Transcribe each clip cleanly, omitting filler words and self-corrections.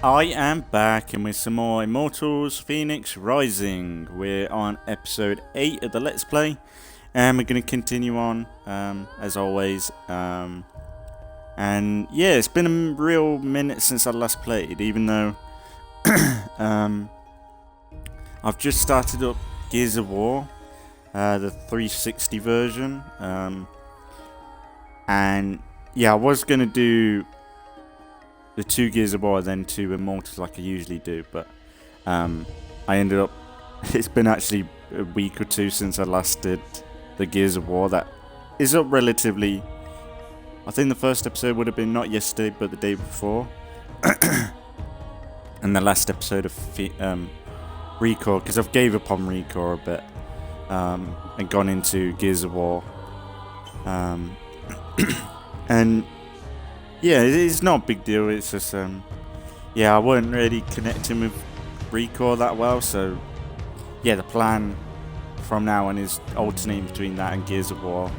I am back and with some more Immortals Fenyx Rising. We're on episode 8 of the Let's Play and we're going to continue on as always. And yeah, it's been a real minute since I last played, even though I've just started up Gears of War, the 360 version. And yeah, I was going to do the 2 Gears of War, then 2 Immortals like I usually do, but I ended up, it's been actually a week or 2 since I last did the Gears of War. That is up relatively, I think the first episode would have been not yesterday but the day before, and the last episode of Recore, because I've gave up on Recore a bit and gone into Gears of War, and yeah, it's not a big deal. It's just, yeah, I wasn't really connecting with Recore that well. So, yeah, the plan from now on is alternating between that and Gears of War.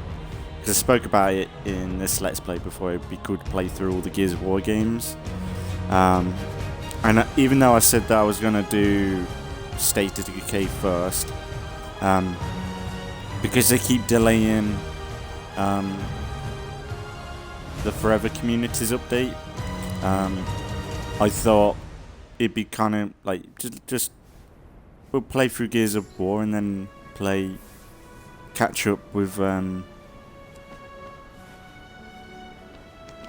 Because I spoke about it in this Let's Play before. It'd be good to play through all the Gears of War games. And even though I said that I was going to do State of Decay first, because they keep delaying the Forever Communities update, I thought it'd be kind of like just we'll play through Gears of War and then catch up with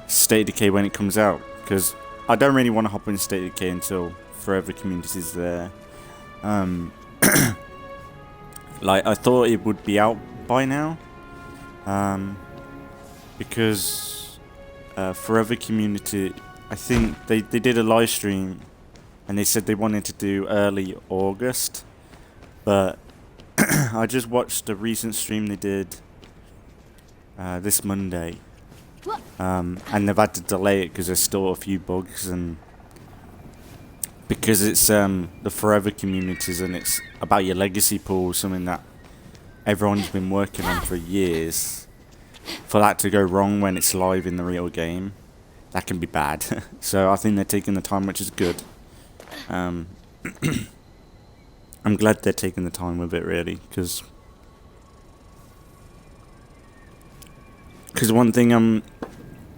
State of Decay when it comes out, because I don't really want to hop in State of Decay until Forever Communities is there. Like, I thought it would be out by now, because Forever Community, I think they did a live stream and they said they wanted to do early August, but I just watched a recent stream they did this Monday, and they've had to delay it because there's still a few bugs, and because it's the Forever Communities and it's about your legacy pool, something that everyone's been working on for years. For that to go wrong when it's live in the real game, that can be bad. So I think they're taking the time, which is good. I'm glad they're taking the time with it, really, because one thing I'm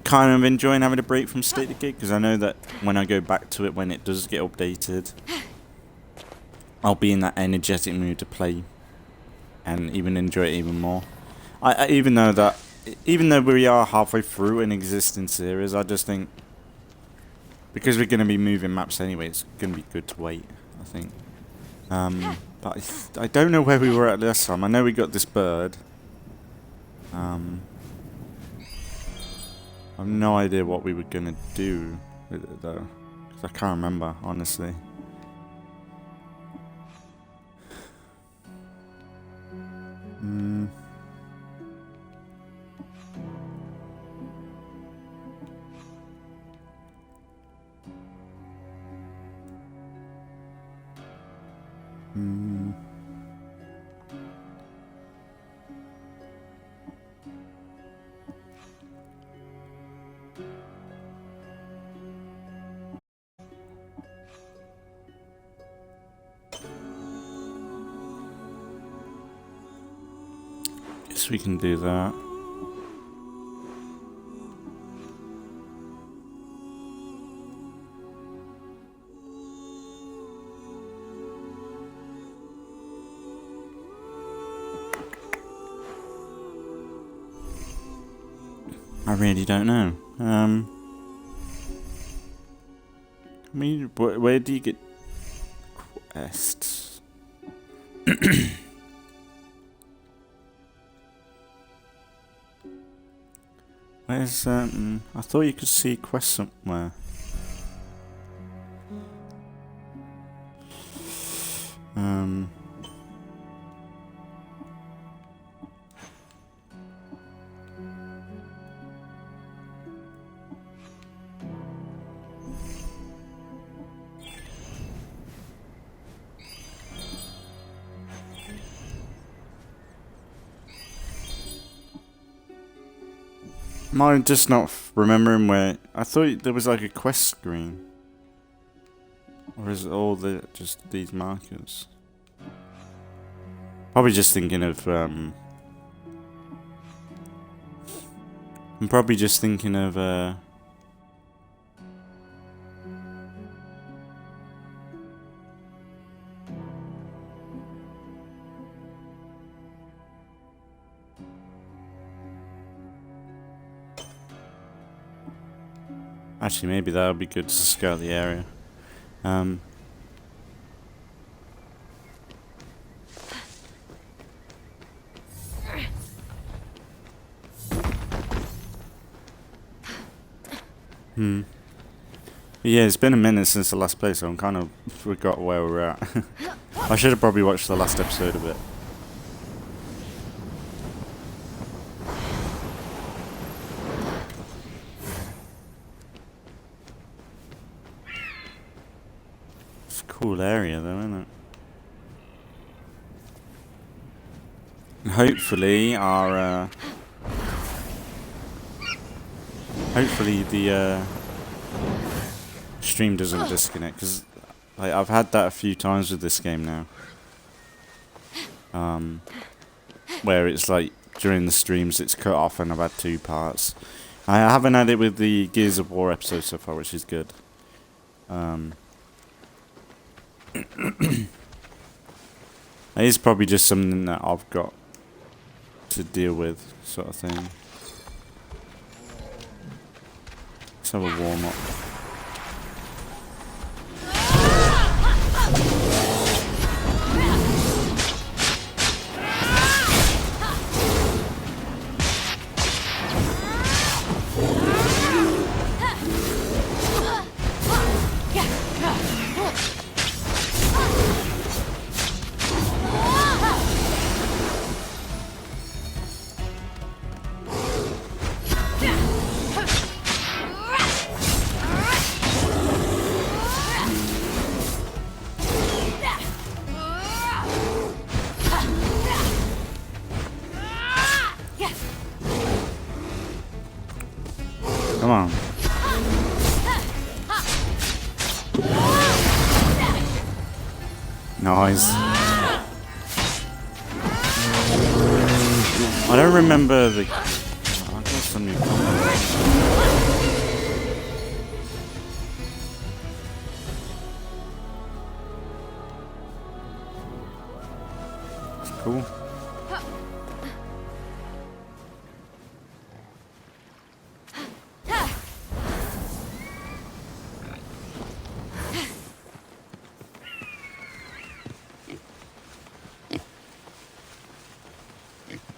kind of enjoying having a break from State of Decay, because I know that when I go back to it, when it does get updated, I'll be in that energetic mood to play and even enjoy it even more. Even though we are halfway through an existing series, I just think, because we're going to be moving maps anyway, it's going to be good to wait, I think. But I don't know where we were at last time. I know we got this bird. I have no idea what we were going to do with it, though, because I can't remember, honestly. Guess we can do that. I really don't know. Where do you get quests? Where's I thought you could see quests somewhere. Am I just not remembering where? I thought there was like a quest screen. Or is it all just these markers? Probably just thinking of I'm probably just thinking of actually maybe that would be good to scout the area. Yeah, it's been a minute since the last play, so I'm kind of forgot where we're at. I should have probably watched the last episode a bit. It's a cool area though, isn't it? And hopefully our hopefully the stream doesn't disconnect, because like, I've had that a few times with this game now, where it's like during the streams it's cut off and I've had 2 parts. I haven't had it with the Gears of War episode so far, which is good. It is probably just something that I've got to deal with, sort of thing. Let's have a warm up. Come on. Nice. I don't remember the... I got some new combos. It's cool.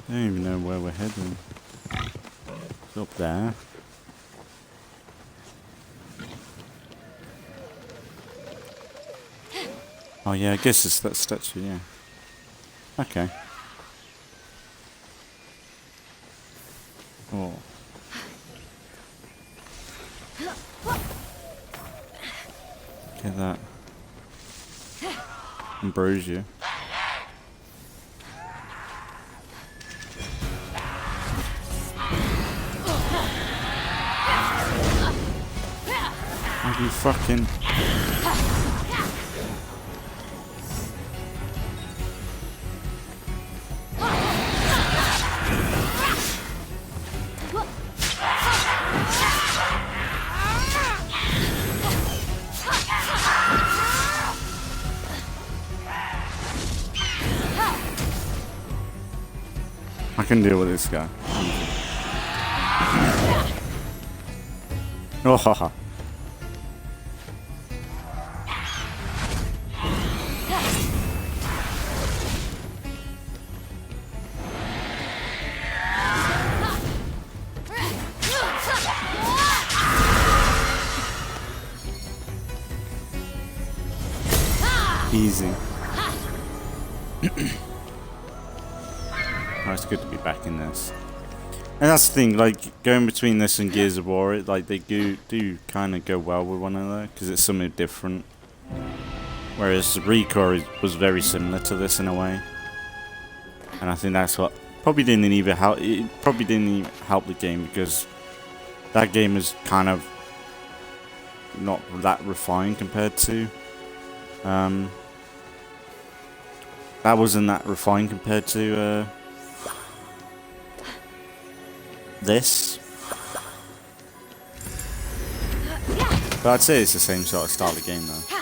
I don't even know where we're heading. It's up there. Oh yeah, I guess it's that statue, yeah. Okay. Oh. Get that. Ambrosia. You fucking... I can deal with this guy. Oh, haha. Easy. Oh, it's good to be back in this. And that's the thing, like, going between this and Gears of War, it, like, they do kind of go well with one another, because it's something different. Whereas Recore was very similar to this in a way. And I think that's what probably didn't even help. It probably didn't even help the game, because that game is kind of not that refined compared to That wasn't that refined compared to this. But I'd say it's the same sort of style of game though.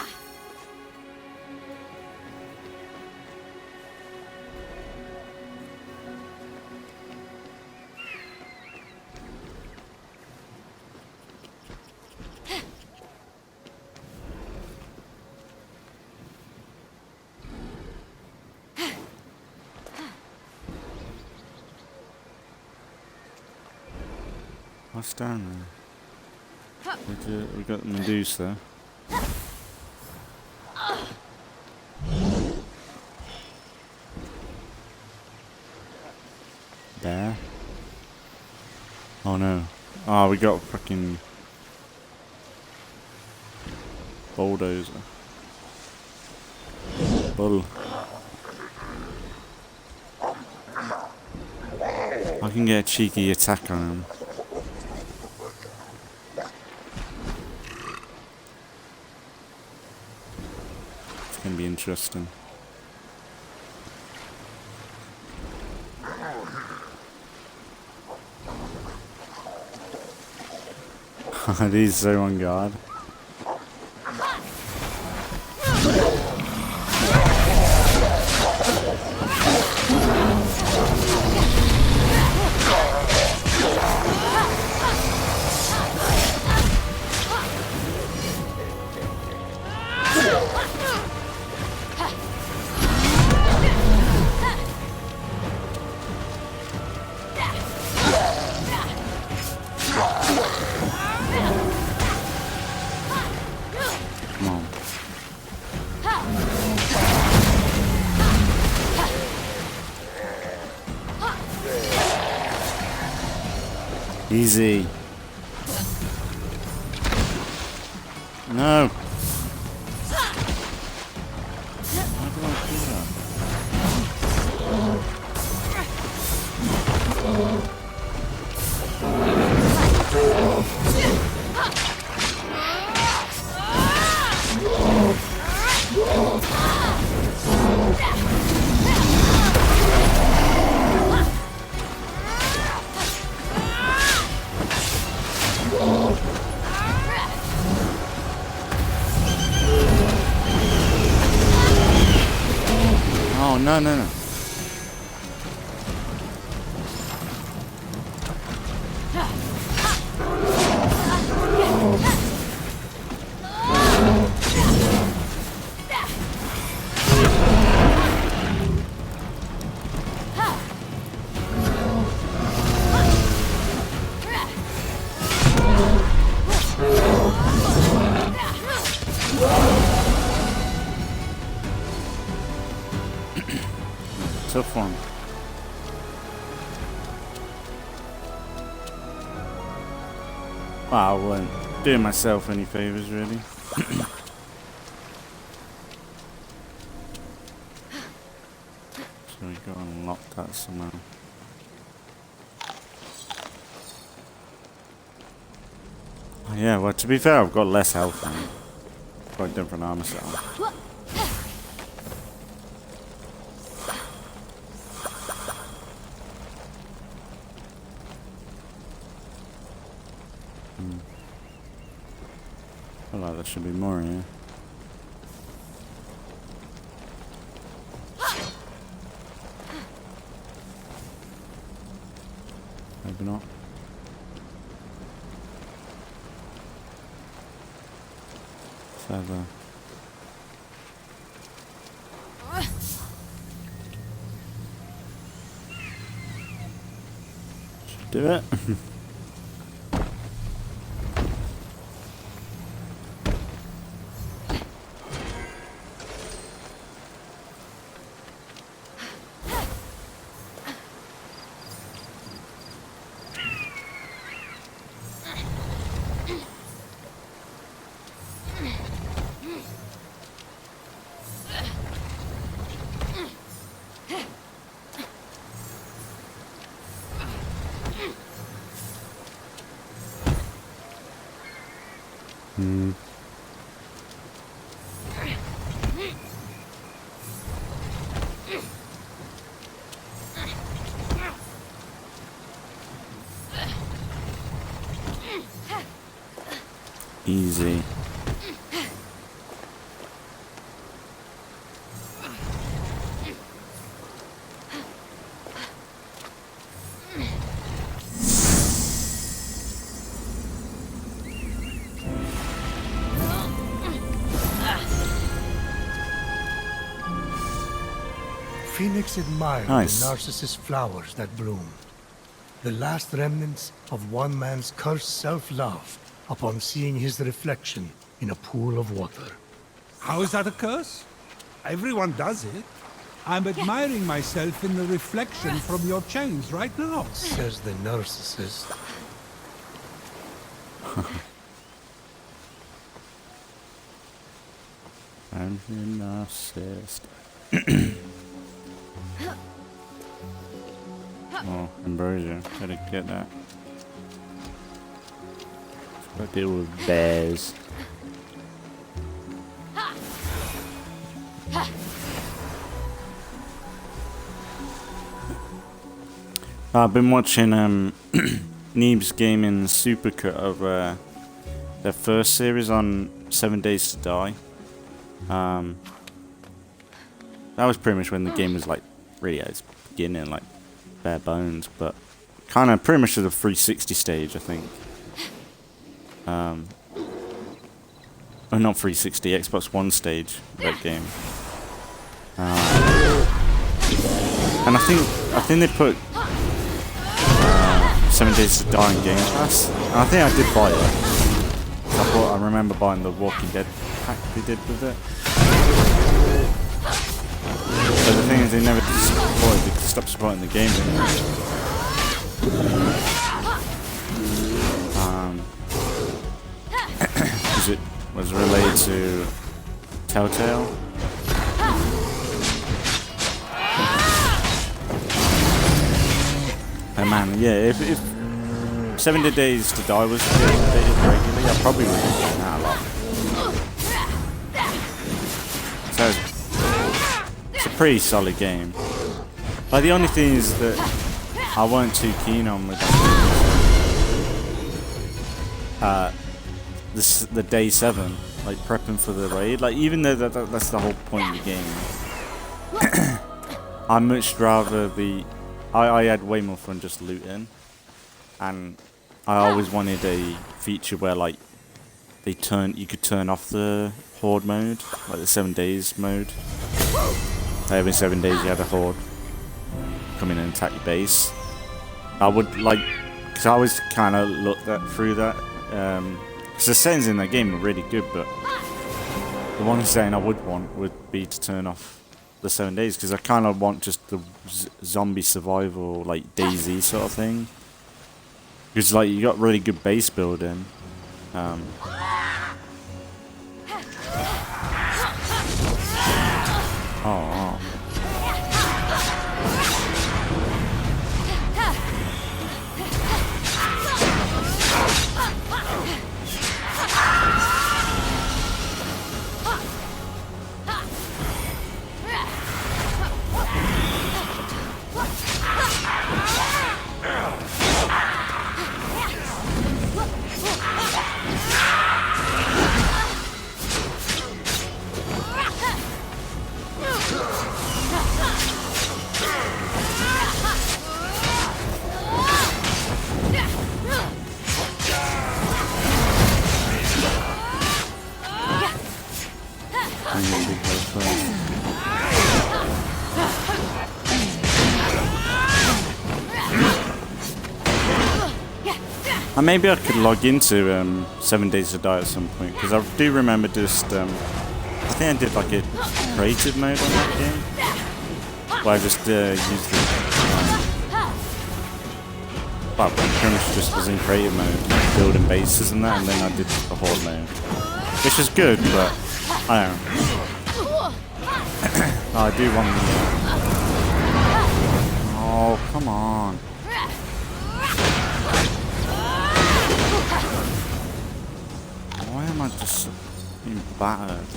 What's down there? We got the Medusa. There. Oh no. Oh, we got a fucking bulldozer. Bull. I can get a cheeky attack on him. It's gonna be interesting. He's so on guard. Easy. No. Why do I do that? Oh, no, no, no. Tough one. Well, I wasn't doing myself any favours, really. So we got to unlock that somehow. Oh, yeah, well, to be fair, I've got less health now. Quite different armor style. I feel like there should be more here. Maybe not. Feather. Should do it. Easy. Phoenix admired Nice. the narcissus flowers that bloom. The last remnants of one man's cursed self-love upon seeing his reflection in a pool of water. How is that a curse? Everyone does it. I'm admiring myself in the reflection from your chains right now. Says the narcissist. I'm the narcissist. Oh, ambrosia. Gotta get that. Gotta deal with bears. I've been watching Neeb's Gaming supercut of their first series on 7 Days to Die. That was pretty much when the game was like really at its beginning, like bare bones, but kind of pretty much to the 360 stage, I think. Oh, not 360, Xbox One stage of that game. And I think they put 7 Days to Die in Game Pass, and I think I did buy it. I remember buying the Walking Dead pack they did with it. But the thing is, they never supported. They stopped supporting the game. Because it was related to Telltale. Oh man, yeah. If 7 Days to Die was being updated regularly, I probably would have done that a lot. So it's a pretty solid game. Like the only thing is that I weren't too keen on with the day 7, like prepping for the raid. Like even though that's the whole point of the game, I much rather I had way more fun just looting, and I always wanted a feature where like you could turn off the horde mode, like the 7 days mode. Every 7 days you had a horde come in and attack your base. I would like, because I always kind of looked through that. Because the settings in that game are really good, but the one setting I would want would be to turn off the 7 days, because I kind of want just the zombie survival, like DayZ sort of thing. Because like you got really good base building. Oh. Maybe I could log into 7 Days to Die at some point, because I do remember just I think I did like a creative mode on that game, where I just used the well, pretty much just was in creative mode, building bases and that, and then I did the horde mode, which was good, but I don't know. I do want the oh, come on. Why am I just being battered?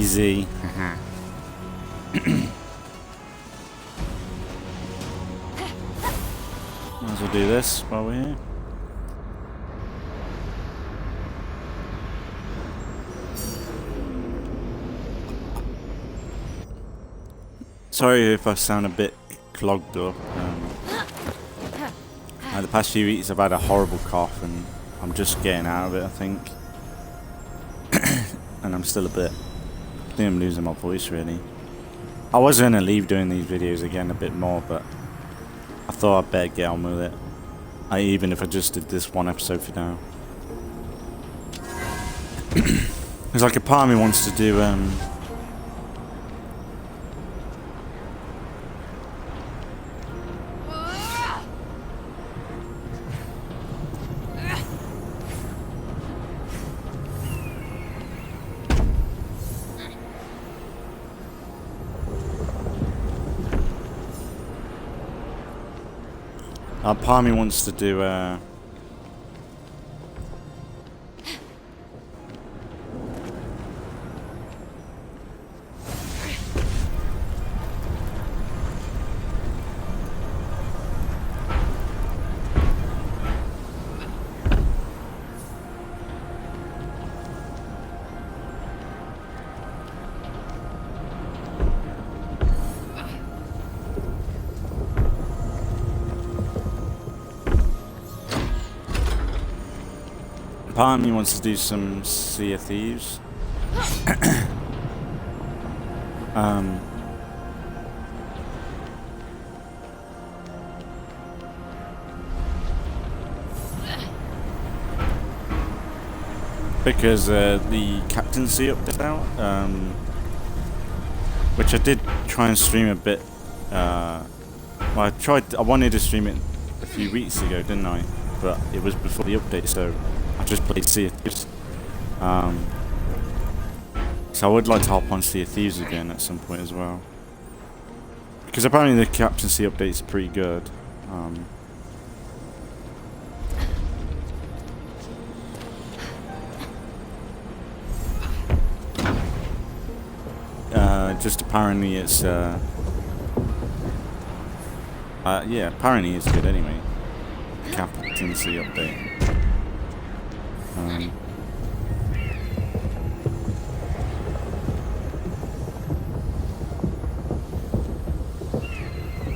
Easy. Might as well do this while we're here. Sorry if I sound a bit clogged up. The past few weeks I've had a horrible cough and I'm just getting out of it, I think. And I'm still a bit... I think I'm losing my voice, really. I was going to leave doing these videos again a bit more, but I thought I'd better get on with it. Even if I just did this one episode for now. There's like a part of me wants to do... part of me wants to do part of me wants to do some Sea of Thieves. Because the captaincy update out, which I did try and stream a bit. Well, I wanted to stream it a few weeks ago, didn't I? But it was before the update, so I just played Sea of Thieves. So I would like to hop on Sea of Thieves again at some point as well. Because apparently the captaincy update is pretty good. Just apparently it's... yeah, apparently it's good anyway. Captaincy update.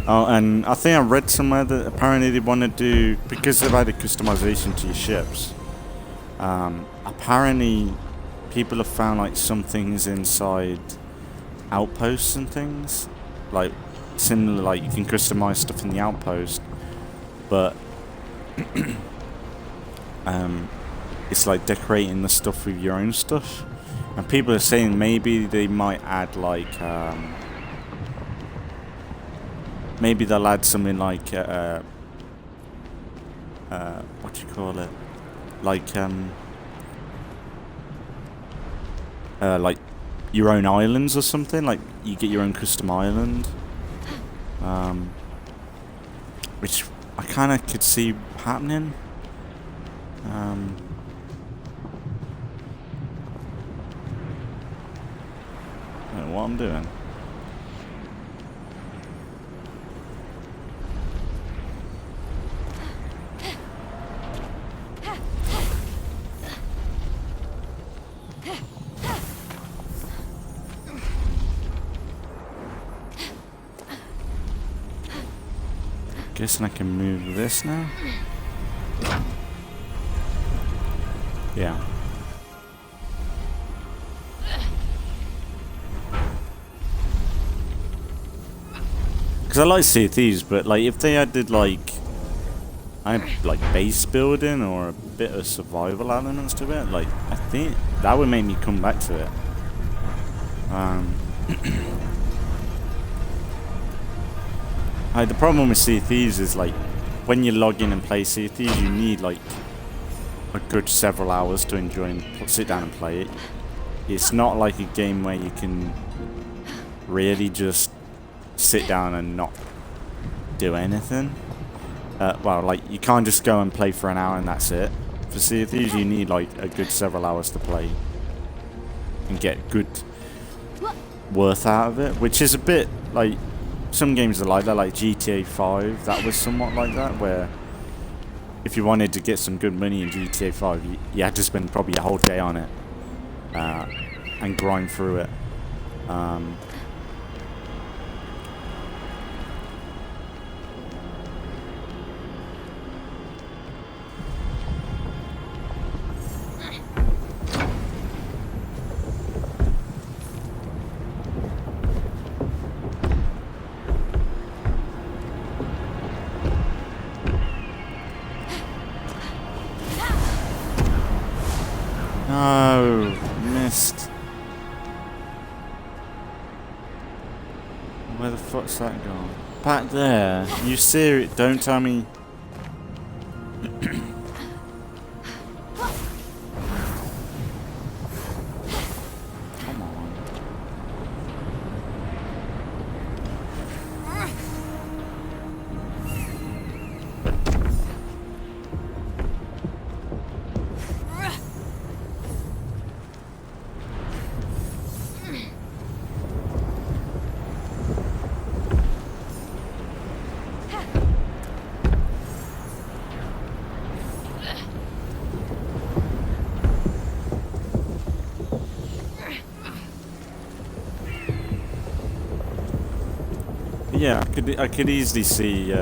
Oh, and I think I read somewhere that apparently they want to do, because they've added customization to your ships, apparently people have found like some things inside outposts and things, like similar, like you can customize stuff in the outpost, but it's like decorating the stuff with your own stuff, and people are saying maybe they might add like maybe they'll add something like what do you call it, like your own islands or something, like you get your own custom island, which I kind of could see happening. I don't know what I'm doing. Guessing I can move this now? Yeah. Because I like Sea of Thieves, but like if they added like base building or a bit of survival elements to it, like I think that would make me come back to it. The problem with Sea of Thieves is like when you log in and play Sea of Thieves, you need like a good several hours to enjoy and sit down and play it. It's not like a game where you can really just sit down and not do anything. Well, like you can't just go and play for an hour and that's it. For Sea of Thieves, you need like a good several hours to play and get good worth out of it, which is a bit like some games are like that, like GTA 5. That was somewhat like that, where if you wanted to get some good money in GTA 5, you had to spend probably a whole day on it and grind through it. No, missed. Where the fuck's that gone? Back there? You serious? Don't tell me. Come on. Yeah, I could easily see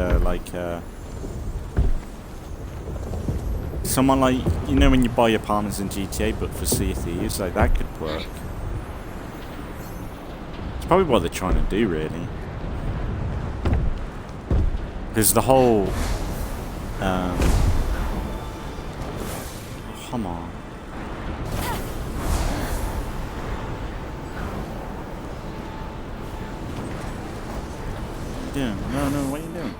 someone like, you know, when you buy apartments in GTA, but for Sea of Thieves, like that could work. It's probably what they're trying to do, really, because the whole come on. What are you doing? No, what are you doing?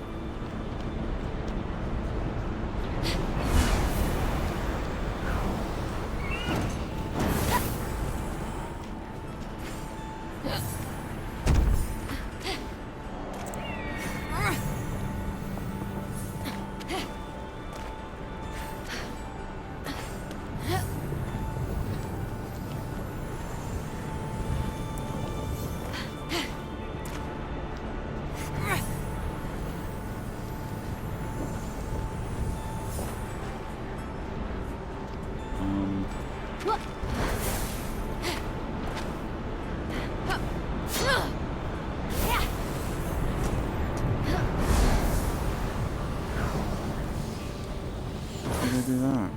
Do that.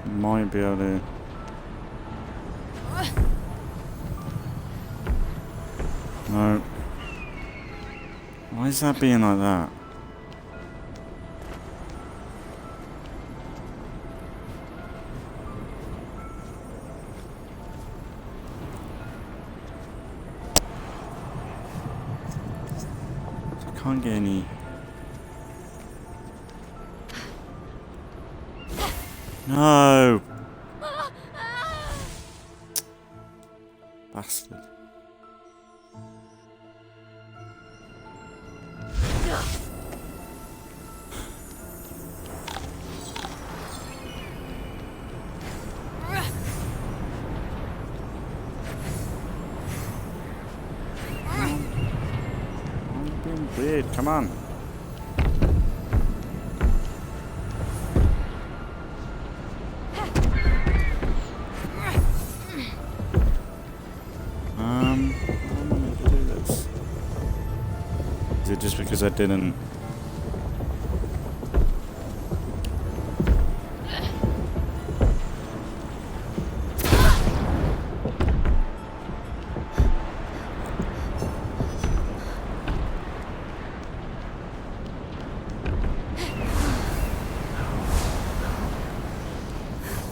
Might be able to. No. Why is that being like that? Can't get any. No! Bastard. Weird, come on. I'm gonna do this. Is it just because I didn't?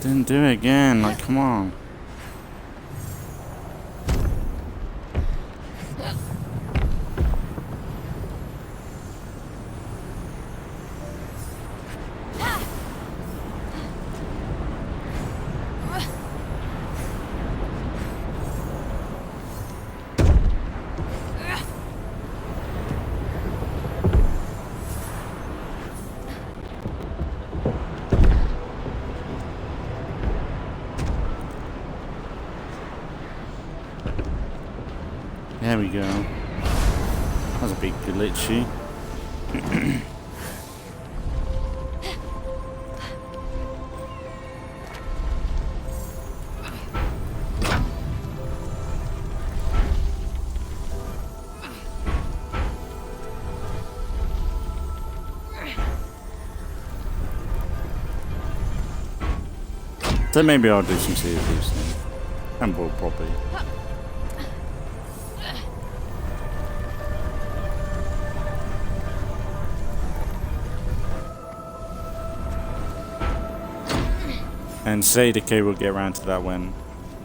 Didn't do it again, like, come on. There we go. That was a bit glitchy. So maybe I'll do some serious things. And we'll probably. And say the K will get around to that when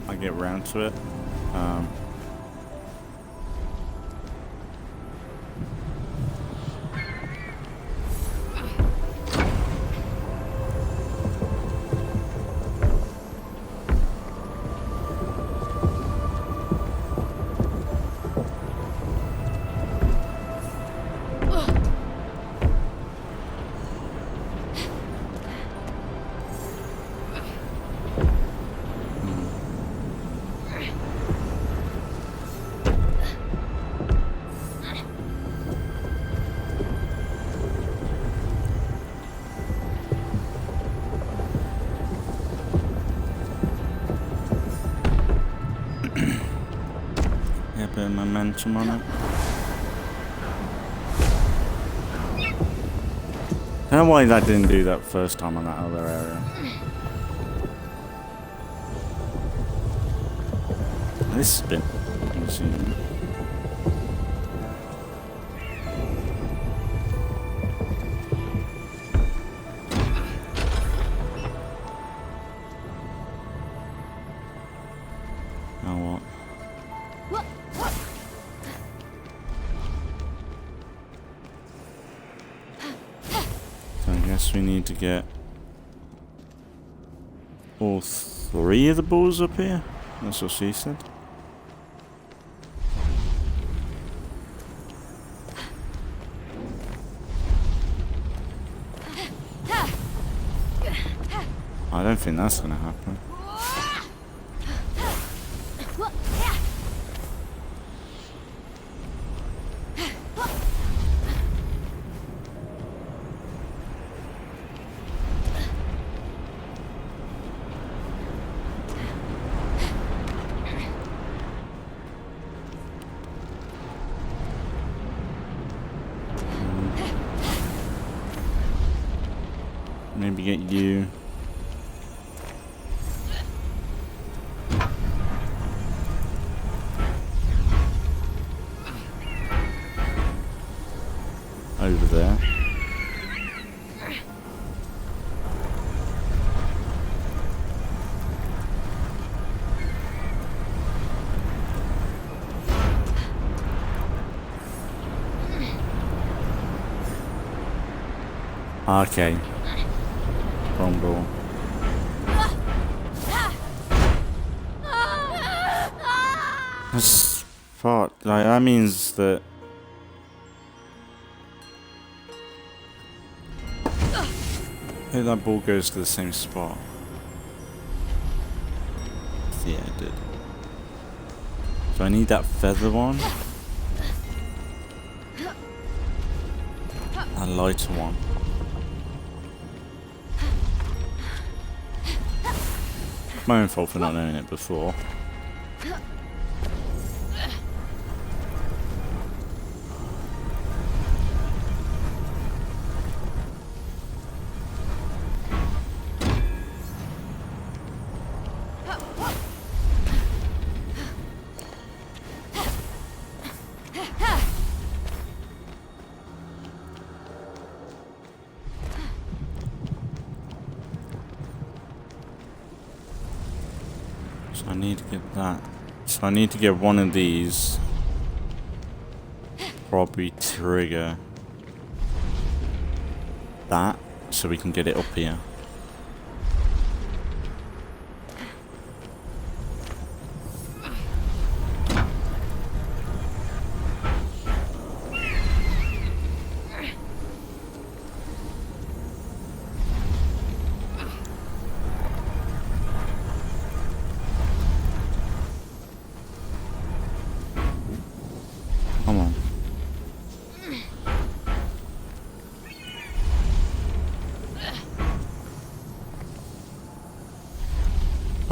I get around to it. Yeah, a bit of momentum on it. I don't know why that didn't do that first time on that other area. This has been insane. Now what? So I guess we need to get all three of the balls up here. That's what she said. I don't think that's gonna happen. Maybe get you. Over there. Okay. Wrong ball. That's part. Like that means that. Hey, that ball goes to the same spot. Yeah, it did. So I need that feather one. That lighter one. My own fault for not knowing it before. So I need to get that. So I need to get one of these. Probably trigger that so we can get it up here.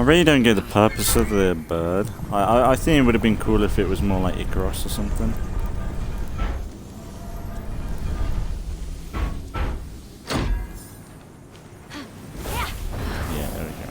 I really don't get the purpose of the bird. I think it would have been cool if it was more like Icarus or something. Yeah, there we go.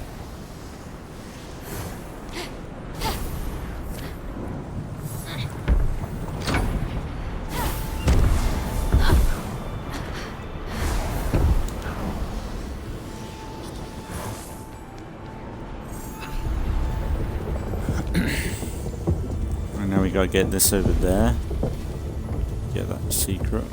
And now we gotta get this over there. Get that secret.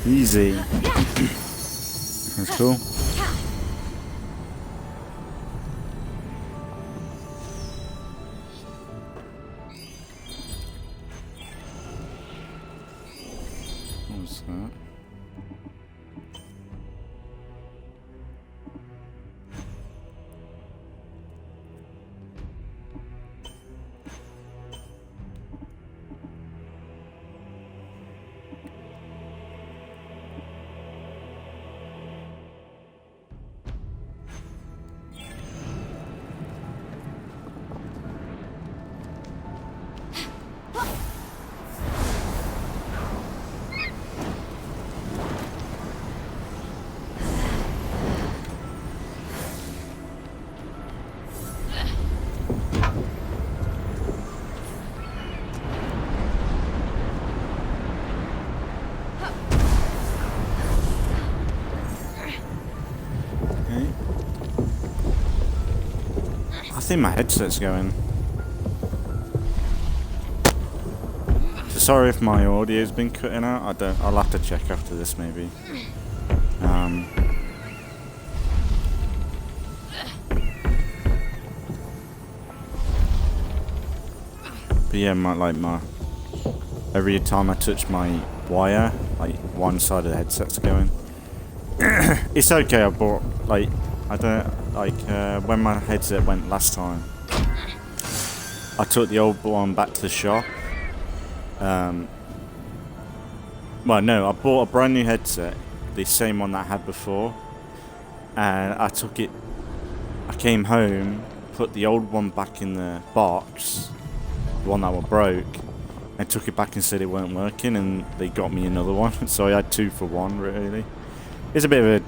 Easy. That's cool. What was that? I think my headset's going. So sorry if my audio's been cutting out. I'll have to check after this maybe. But yeah, every time I touch my wire, like one side of the headset's going. It's okay. I bought when my headset went last time, I took the old one back to the shop. Well, no, I bought a brand new headset, the same one that I had before, and I came home, put the old one back in the box, the one that was broke, and took it back and said it weren't working, and they got me another one. So I had 2 for 1, really. It's a bit of a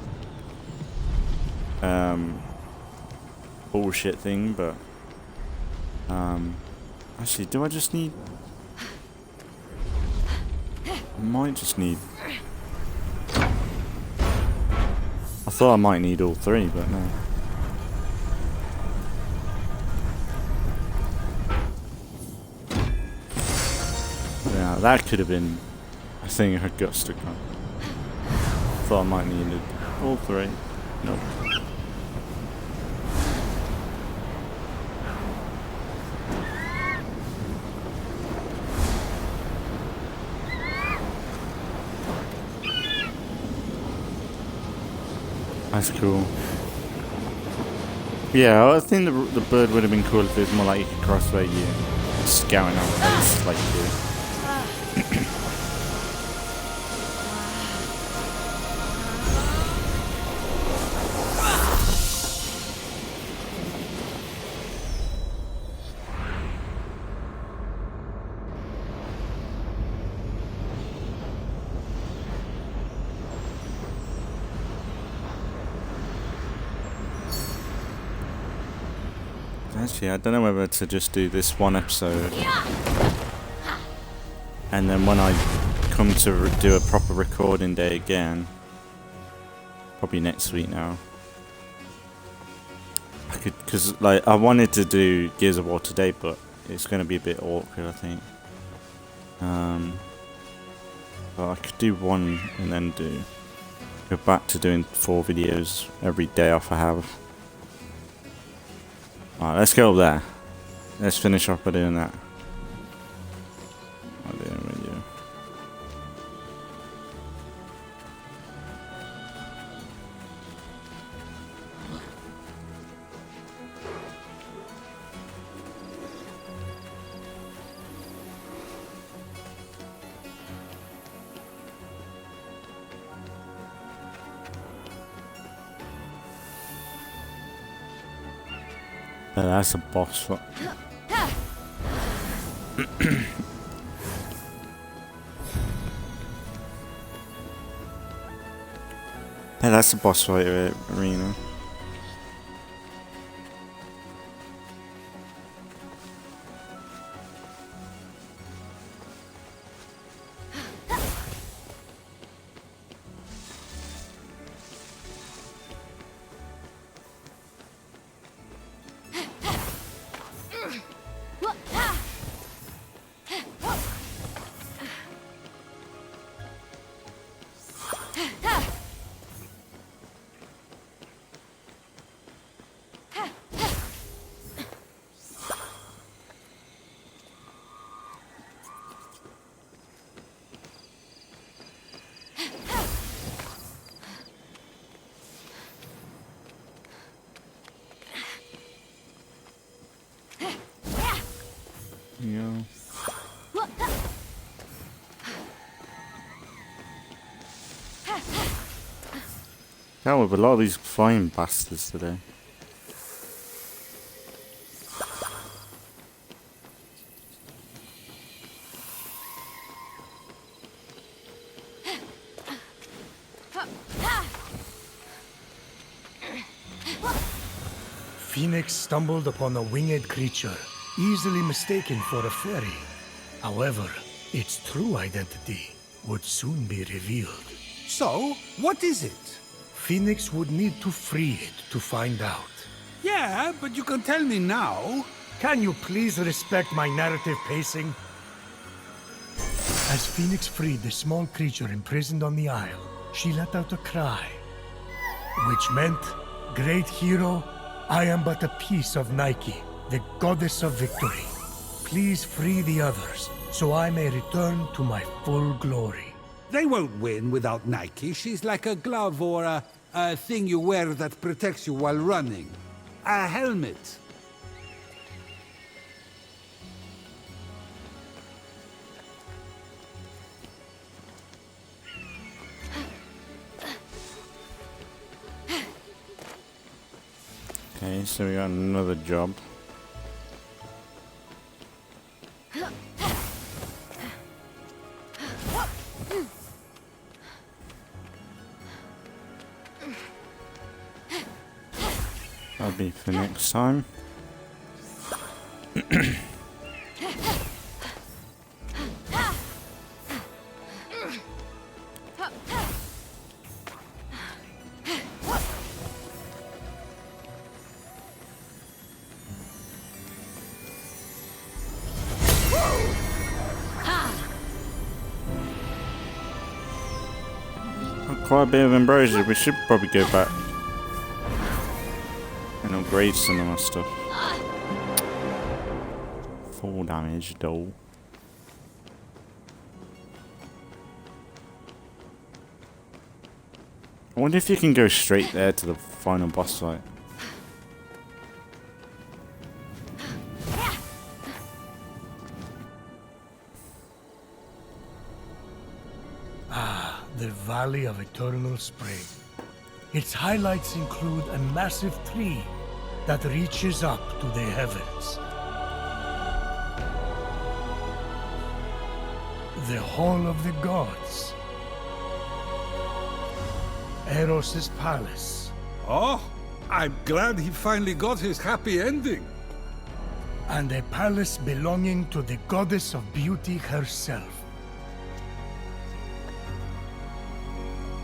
bullshit thing, but actually, do I just need? I might just need. I thought I might need all 3, but no. Yeah, that could have been a thing I got stuck on. Thought I might need all 3. Nope. That's cool. Yeah, I think the bird would have been cool if it was more like a cross where you scouting out places like you do. Actually, I don't know whether to just do this one episode, and then when I come to do a proper recording day again, probably next week now, I could, because like I wanted to do Gears of War today, but it's going to be a bit awkward, I think. But I could do one and then go back to doing 4 videos every day off I have. Alright, let's go up there. Let's finish off by doing that. I'll do a video. But that's a boss fight. Yeah, that's a boss fight arena. Yeah. Now with a lot of these flying bastards today. Phoenix stumbled upon a winged creature, easily mistaken for a fairy. However, its true identity would soon be revealed. So, what is it? Phoenix would need to free it to find out. Yeah, but you can tell me now. Can you please respect my narrative pacing? As Phoenix freed the small creature imprisoned on the isle, she let out a cry, which meant, "Great hero, I am but a piece of Nike, the goddess of victory. Please free the others, so I may return to my full glory." They won't win without Nike. She's like a glove or a thing you wear that protects you while running. A helmet. Okay, so we got another job. That'll be for next time. Quite a bit of ambrosia. We should probably go back and upgrade some of our stuff. 4 damage though. I wonder if you can go straight there to the final boss fight. The Valley of Eternal Spring. Its highlights include a massive tree that reaches up to the heavens. The Hall of the Gods. Eros' palace. Oh, I'm glad he finally got his happy ending. And a palace belonging to the goddess of beauty herself.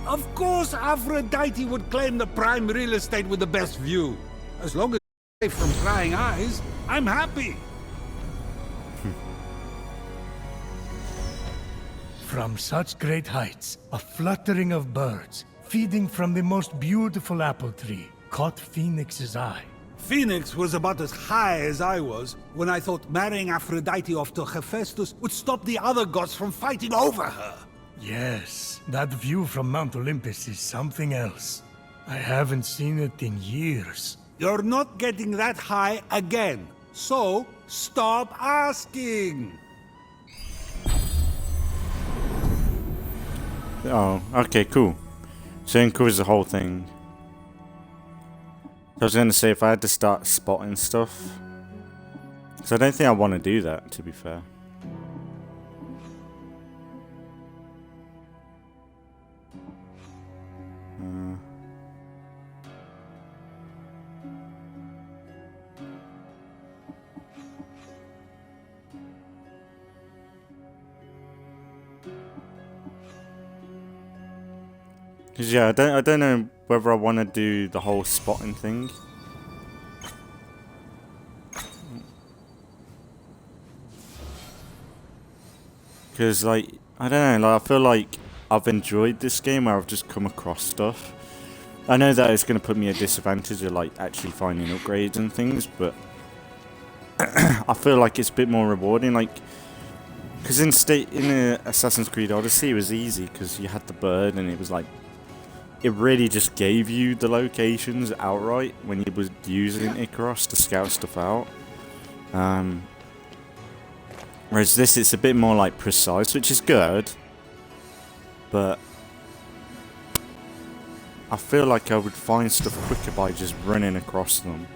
Of course, Aphrodite would claim the prime real estate with the best view. As long as from crying eyes, I'm happy. From such great heights, a fluttering of birds, feeding from the most beautiful apple tree, caught Phoenix's eye. Phoenix was about as high as I was when I thought marrying Aphrodite off to Hephaestus would stop the other gods from fighting over her. Yes, that view from Mount Olympus is something else. I haven't seen it in years. You're not getting that high again, so stop asking. Oh, okay, cool. So it includes the whole thing. I was going to say if I had to start spotting stuff. So I don't think I want to do that, to be fair. Cause yeah, I don't know whether I want to do the whole spotting thing. Cause like I don't know, like I feel like I've enjoyed this game where I've just come across stuff. I know that it's going to put me at a disadvantage of like actually finding upgrades and things, but I feel like it's a bit more rewarding. Like, cause in Assassin's Creed Odyssey it was easy because you had the bird and it was like. It really just gave you the locations outright when you were using Icaros to scout stuff out. Whereas this, it's a bit more like precise, which is good. But I feel like I would find stuff quicker by just running across them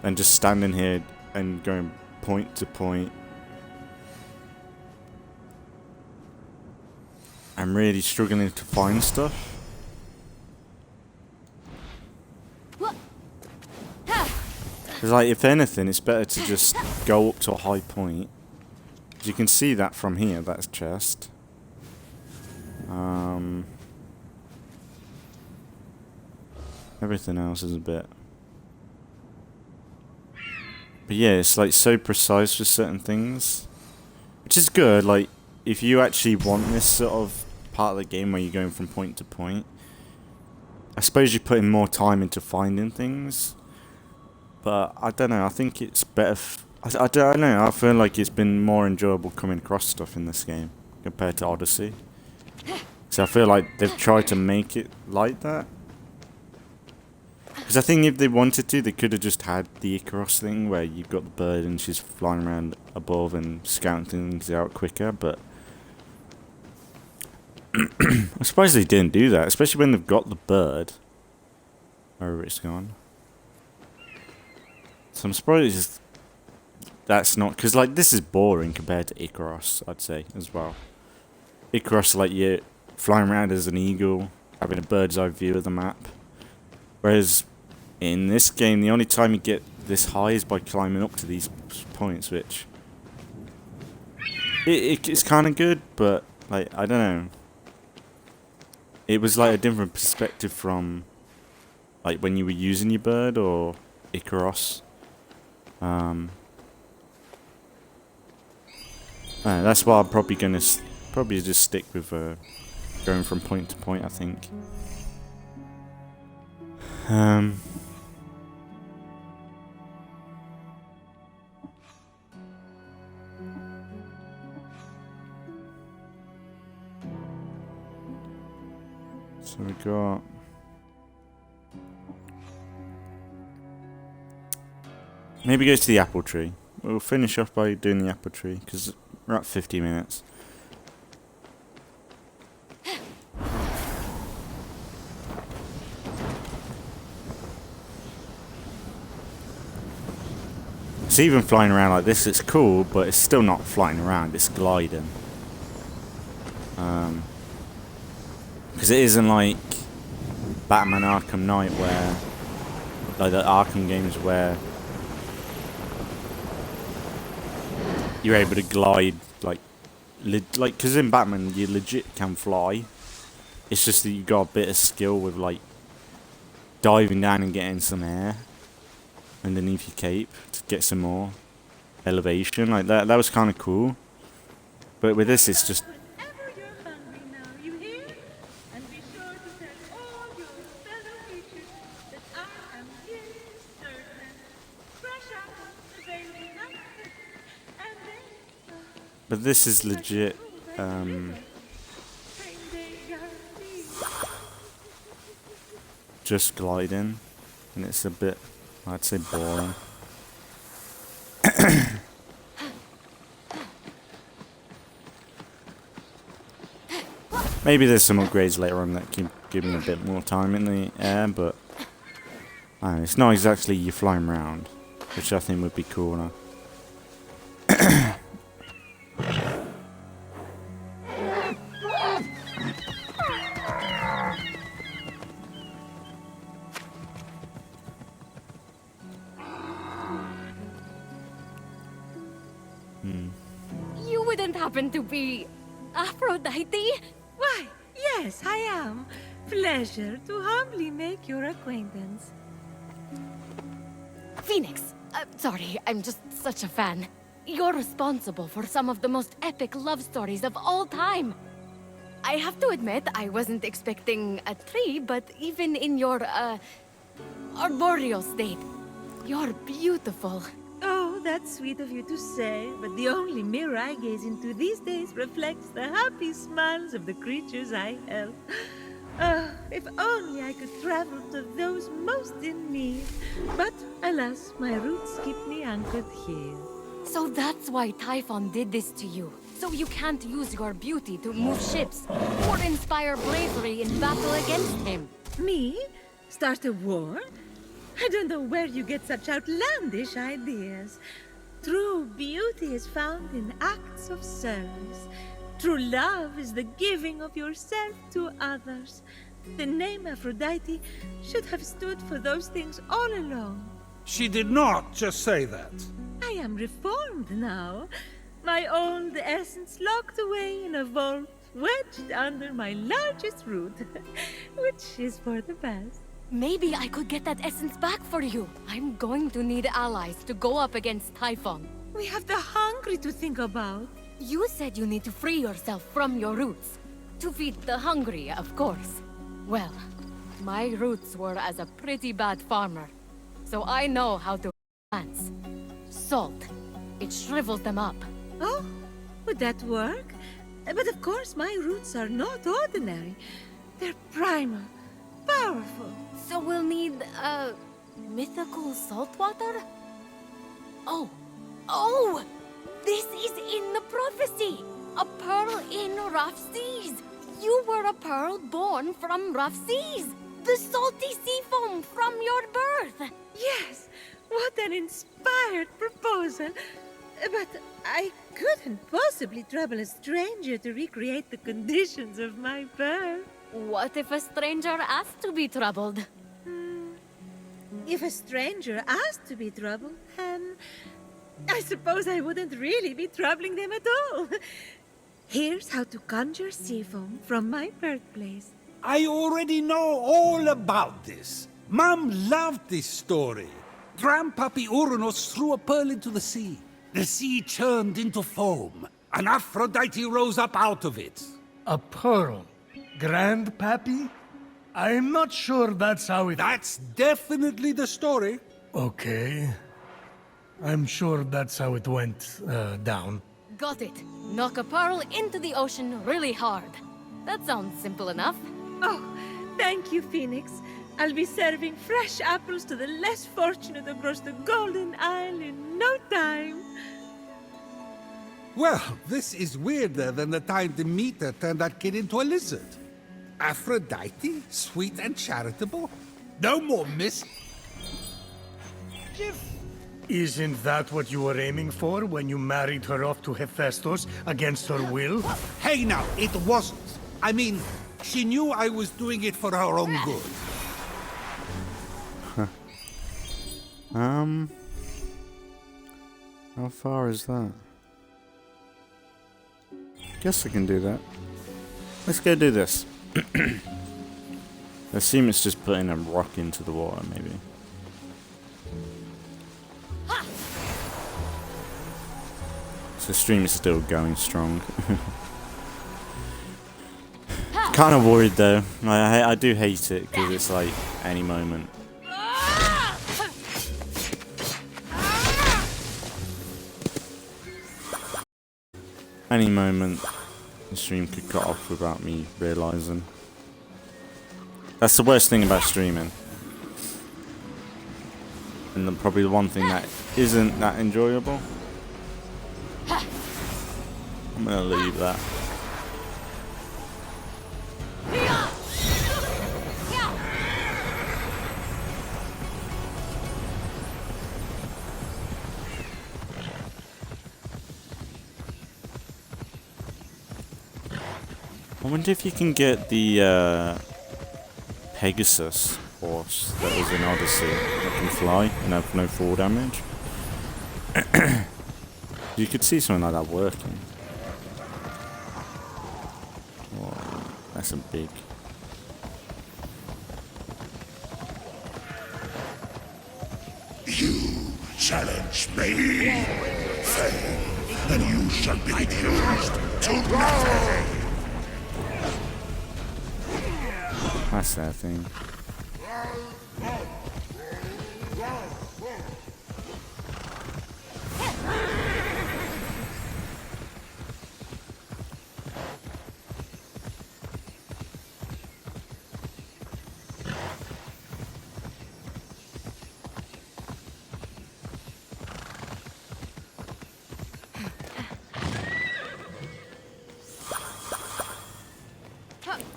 than just standing here and going point to point. I'm really struggling to find stuff. Because, like, if anything, it's better to just go up to a high point. You can see that from here, that's chest. Everything else is a bit... But yeah, it's, like, so precise for certain things. Which is good, like, if you actually want this sort of part of the game where you're going from point to point. I suppose you're putting more time into finding things. But I don't know, I think it's better. I don't know, I feel like it's been more enjoyable coming across stuff in this game compared to Odyssey. So I feel like they've tried to make it like that. Because I think if they wanted to, they could have just had the Icaros thing where you've got the bird and she's flying around above and scouting things out quicker, but I'm surprised they didn't do that, especially when they've got the bird. Wherever it's gone. So I'm surprised that's not... Because, like, this is boring compared to Icaros, I'd say, as well. Icaros, like, you're flying around as an eagle, having a bird's eye view of the map. Whereas, in this game, the only time you get this high is by climbing up to these points, which... It's kind of good, but, like, I don't know. It was, like, a different perspective from, like, when you were using your bird or Icaros. That's why I'm probably gonna just stick with going from point to point, I think. So we got... Maybe go to the apple tree. We'll finish off by doing the apple tree, because we're at 50 minutes. It's even flying around like this, it's cool, but it's still not flying around, it's gliding. Because it isn't like Batman Arkham Knight where, like the Arkham games where you're able to glide, like, because in Batman you legit can fly. It's just that you got a bit of skill with, like, diving down and getting some air. underneath your cape to get some more elevation. Like that was kind of cool. But with this, it's just Whenever you're hungry now, you hear? And be sure to tell all your fellow creatures that I am here to serve them. Fresh apples available now. And then, but this is legit. same day guarantee. Just gliding, and it's a bit, I'd say, boring. Maybe there's some upgrades later on that can give me a bit more time in the air, but I don't know, it's not exactly you flying around, which I think would be cooler. You wouldn't happen to be Aphrodite? Why, yes, I am. Pleasure to humbly make your acquaintance. Phoenix. Sorry, I'm just such a fan. You're responsible for some of the most epic love stories of all time. I have to admit, I wasn't expecting a tree, but even in your, arboreal state, you're beautiful. Oh, that's sweet of you to say, but the only mirror I gaze into these days reflects the happy smiles of the creatures I help. If only I could travel to those most in need. But alas, my roots keep me anchored here. So that's why Typhon did this to you. So you can't use your beauty to move ships or inspire bravery in battle against him. Me? Start a war? I don't know where you get such outlandish ideas. True beauty is found in acts of service. True love is the giving of yourself to others. The name Aphrodite should have stood for those things all along. She did not just say that. I am reformed now. My old essence locked away in a vault, wedged under my largest root, which is for the best. Maybe I could get that essence back for you. I'm going to need allies to go up against Typhon. We have the hungry to think about. You said you need to free yourself from your roots. To feed the hungry, of course. Well, my roots were as a pretty bad farmer. So I know how to plants. Salt. It shrivels them up. Oh, would that work? But of course, my roots are not ordinary. They're primal, powerful. So we'll need, mythical saltwater? Oh! This is in the prophecy! A pearl in rough seas! You were a pearl born from rough seas! The salty sea foam from your birth! Yes, what an inspired proposal. But I couldn't possibly trouble a stranger to recreate the conditions of my birth. What if a stranger asked to be troubled? If a stranger asked to be troubled, then I suppose I wouldn't really be troubling them at all. Here's how to conjure sea foam from my birthplace. I already know all about this. Mom loved this story. Grandpappy Uranus threw a pearl into the sea. The sea churned into foam, and Aphrodite rose up out of it. A pearl? Grandpappy? I'm not sure that's how it... That's definitely the story. Okay. I'm sure that's how it went down. Got it. Knock a pearl into the ocean really hard. That sounds simple enough. Oh, thank you, Phoenix. I'll be serving fresh apples to the less fortunate across the Golden Isle in no time. Well, this is weirder than the time Demeter turned that kid into a lizard. Aphrodite, sweet and charitable? No more mischief? Isn't that what you were aiming for when you married her off to Hephaestus against her will? Hey now, it wasn't. I mean, she knew I was doing it for her own good. How far is that? Guess I can do that. Let's go do this. I assume it's just putting a rock into the water, maybe. So the stream is still going strong. Kind of worried though. I do hate it because it's like any moment. Any moment the stream could cut off without me realising. That's the worst thing about streaming. And then probably the one thing that isn't that enjoyable. I'm gonna leave that. I wonder if you can get the Pegasus horse that was in Odyssey that can fly and have no fall damage. You could see something like that working. Oh, that's a big. You challenge me? Fail, then you shall be reduced to nothing. That's that thing.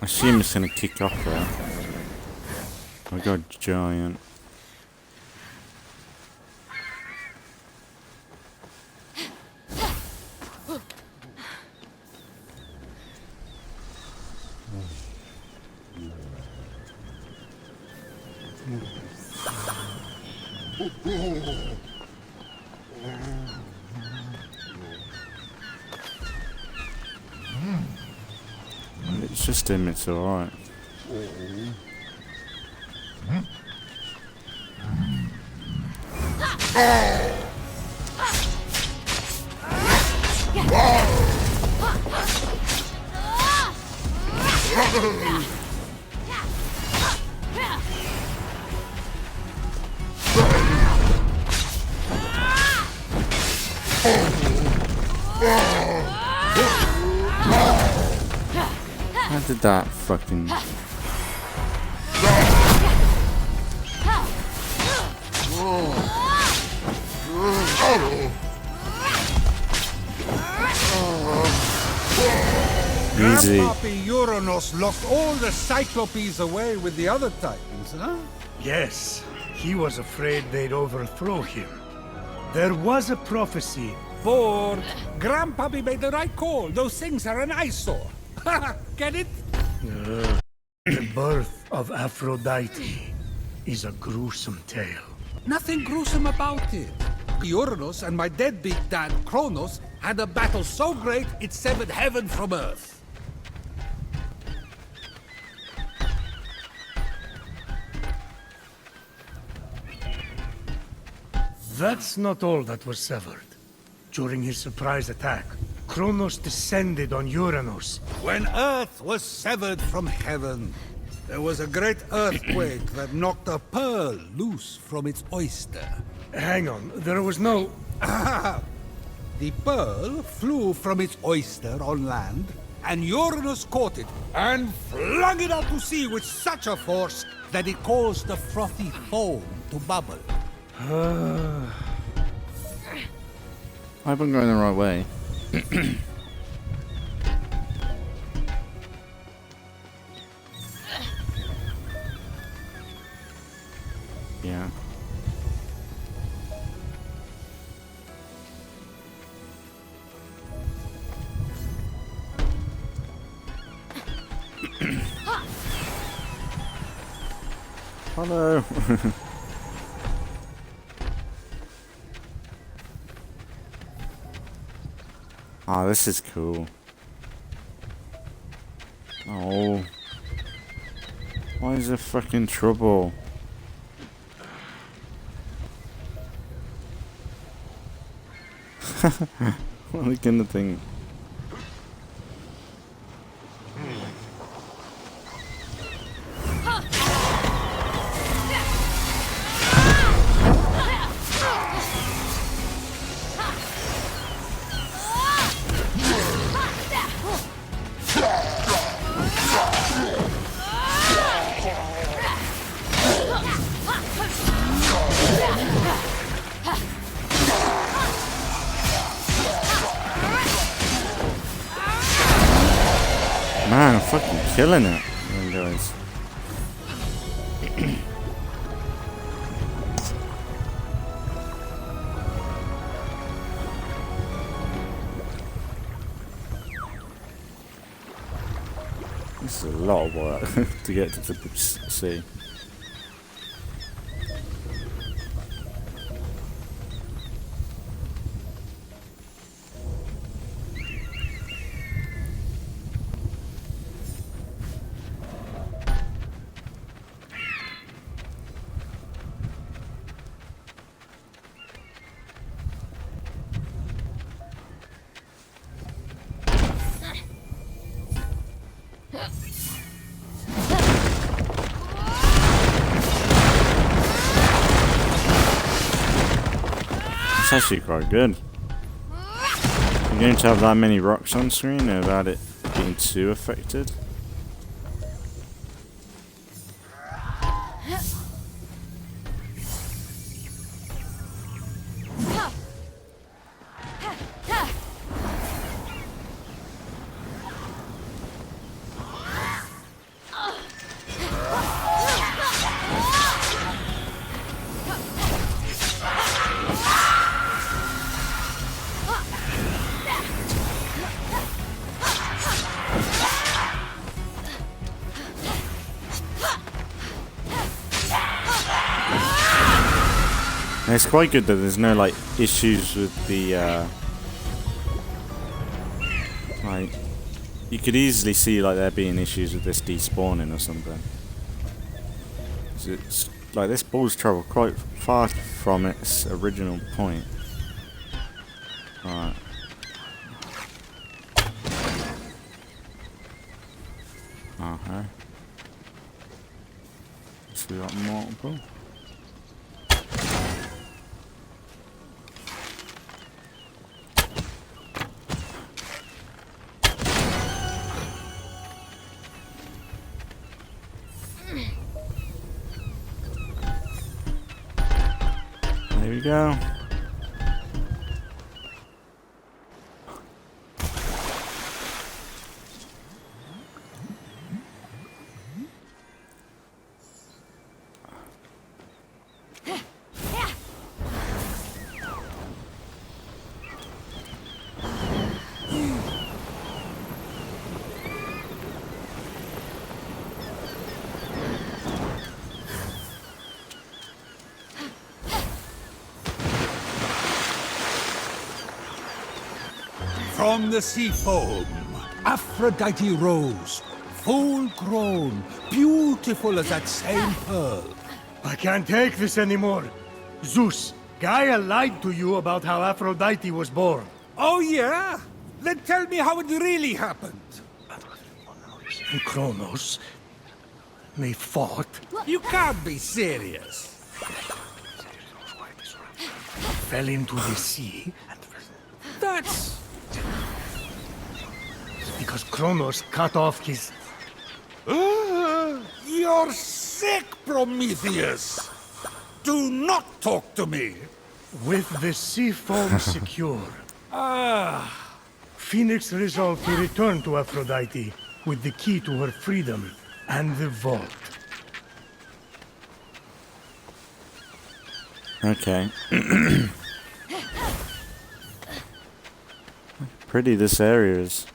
I assume it's gonna kick off there. Oh god, giant. It's just him, it's alright. How did that fucking... Easy. Grandpappy Uranus locked all the Cyclopes away with the other Titans, huh? Yes, he was afraid they'd overthrow him. There was a prophecy. Bored. Grandpappy made the right call. Those things are an eyesore. Get it? The birth of Aphrodite is a gruesome tale. Nothing gruesome about it. Uranus and my deadbeat dad, Kronos, had a battle so great it severed heaven from earth. That's not all that was severed. During his surprise attack, Kronos descended on Uranus. When Earth was severed from heaven, there was a great earthquake that knocked a pearl loose from its oyster. Hang on, there was no... The pearl flew from its oyster on land, and Uranus caught it and flung it out to sea with such a force that it caused the frothy foam to bubble. I hope I'm going the right way. Yeah. Hello. Oh, this is cool. Oh. Why is there fucking trouble? What are they gonna think? Man, I'm fucking killing it, guys. This is a lot of work to get to the sea. It's actually quite good. You're going to have that many rocks on screen without it being too affected. And it's quite good that there's no like issues with the like you could easily see like there being issues with this despawning or something. It's like this ball's travelled quite far from its original point. Right. Okay. So we got multiple. There we go. From the sea foam, Aphrodite rose, full grown, beautiful as that same pearl. I can't take this anymore. Zeus, Gaia lied to you about how Aphrodite was born. Oh yeah? Then tell me how it really happened. And Kronos, they fought. You can't be serious. Fell into the sea. That's... Because Kronos cut off his... You're sick, Prometheus! Do not talk to me! With the sea foam secure, Phoenix resolved to return to Aphrodite with the key to her freedom and the vault. Okay. Pretty this area is.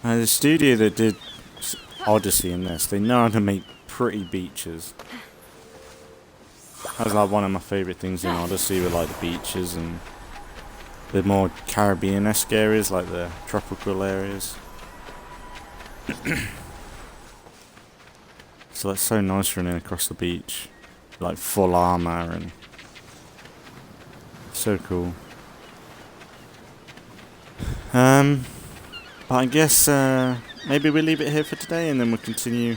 The studio that did Odyssey in this, they know how to make pretty beaches. That was like one of my favourite things in Odyssey, were like the beaches and the more Caribbean-esque areas, like the tropical areas. So it's so nice running across the beach, like full armour and So cool. But I guess maybe we'll leave it here for today, and then we'll continue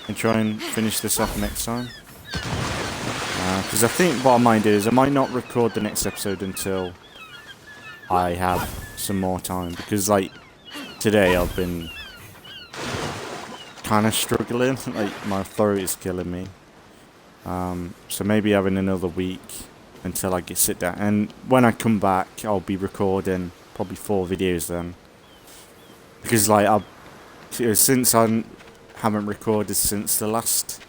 and try and finish this off next time. Because I think what I might do is I might not record the next episode until I have some more time. Because like today I've been kind of struggling. Like my throat is killing me. So maybe having another week until I get sit down. And when I come back, I'll be recording probably 4 videos then. Because like since I haven't recorded since the last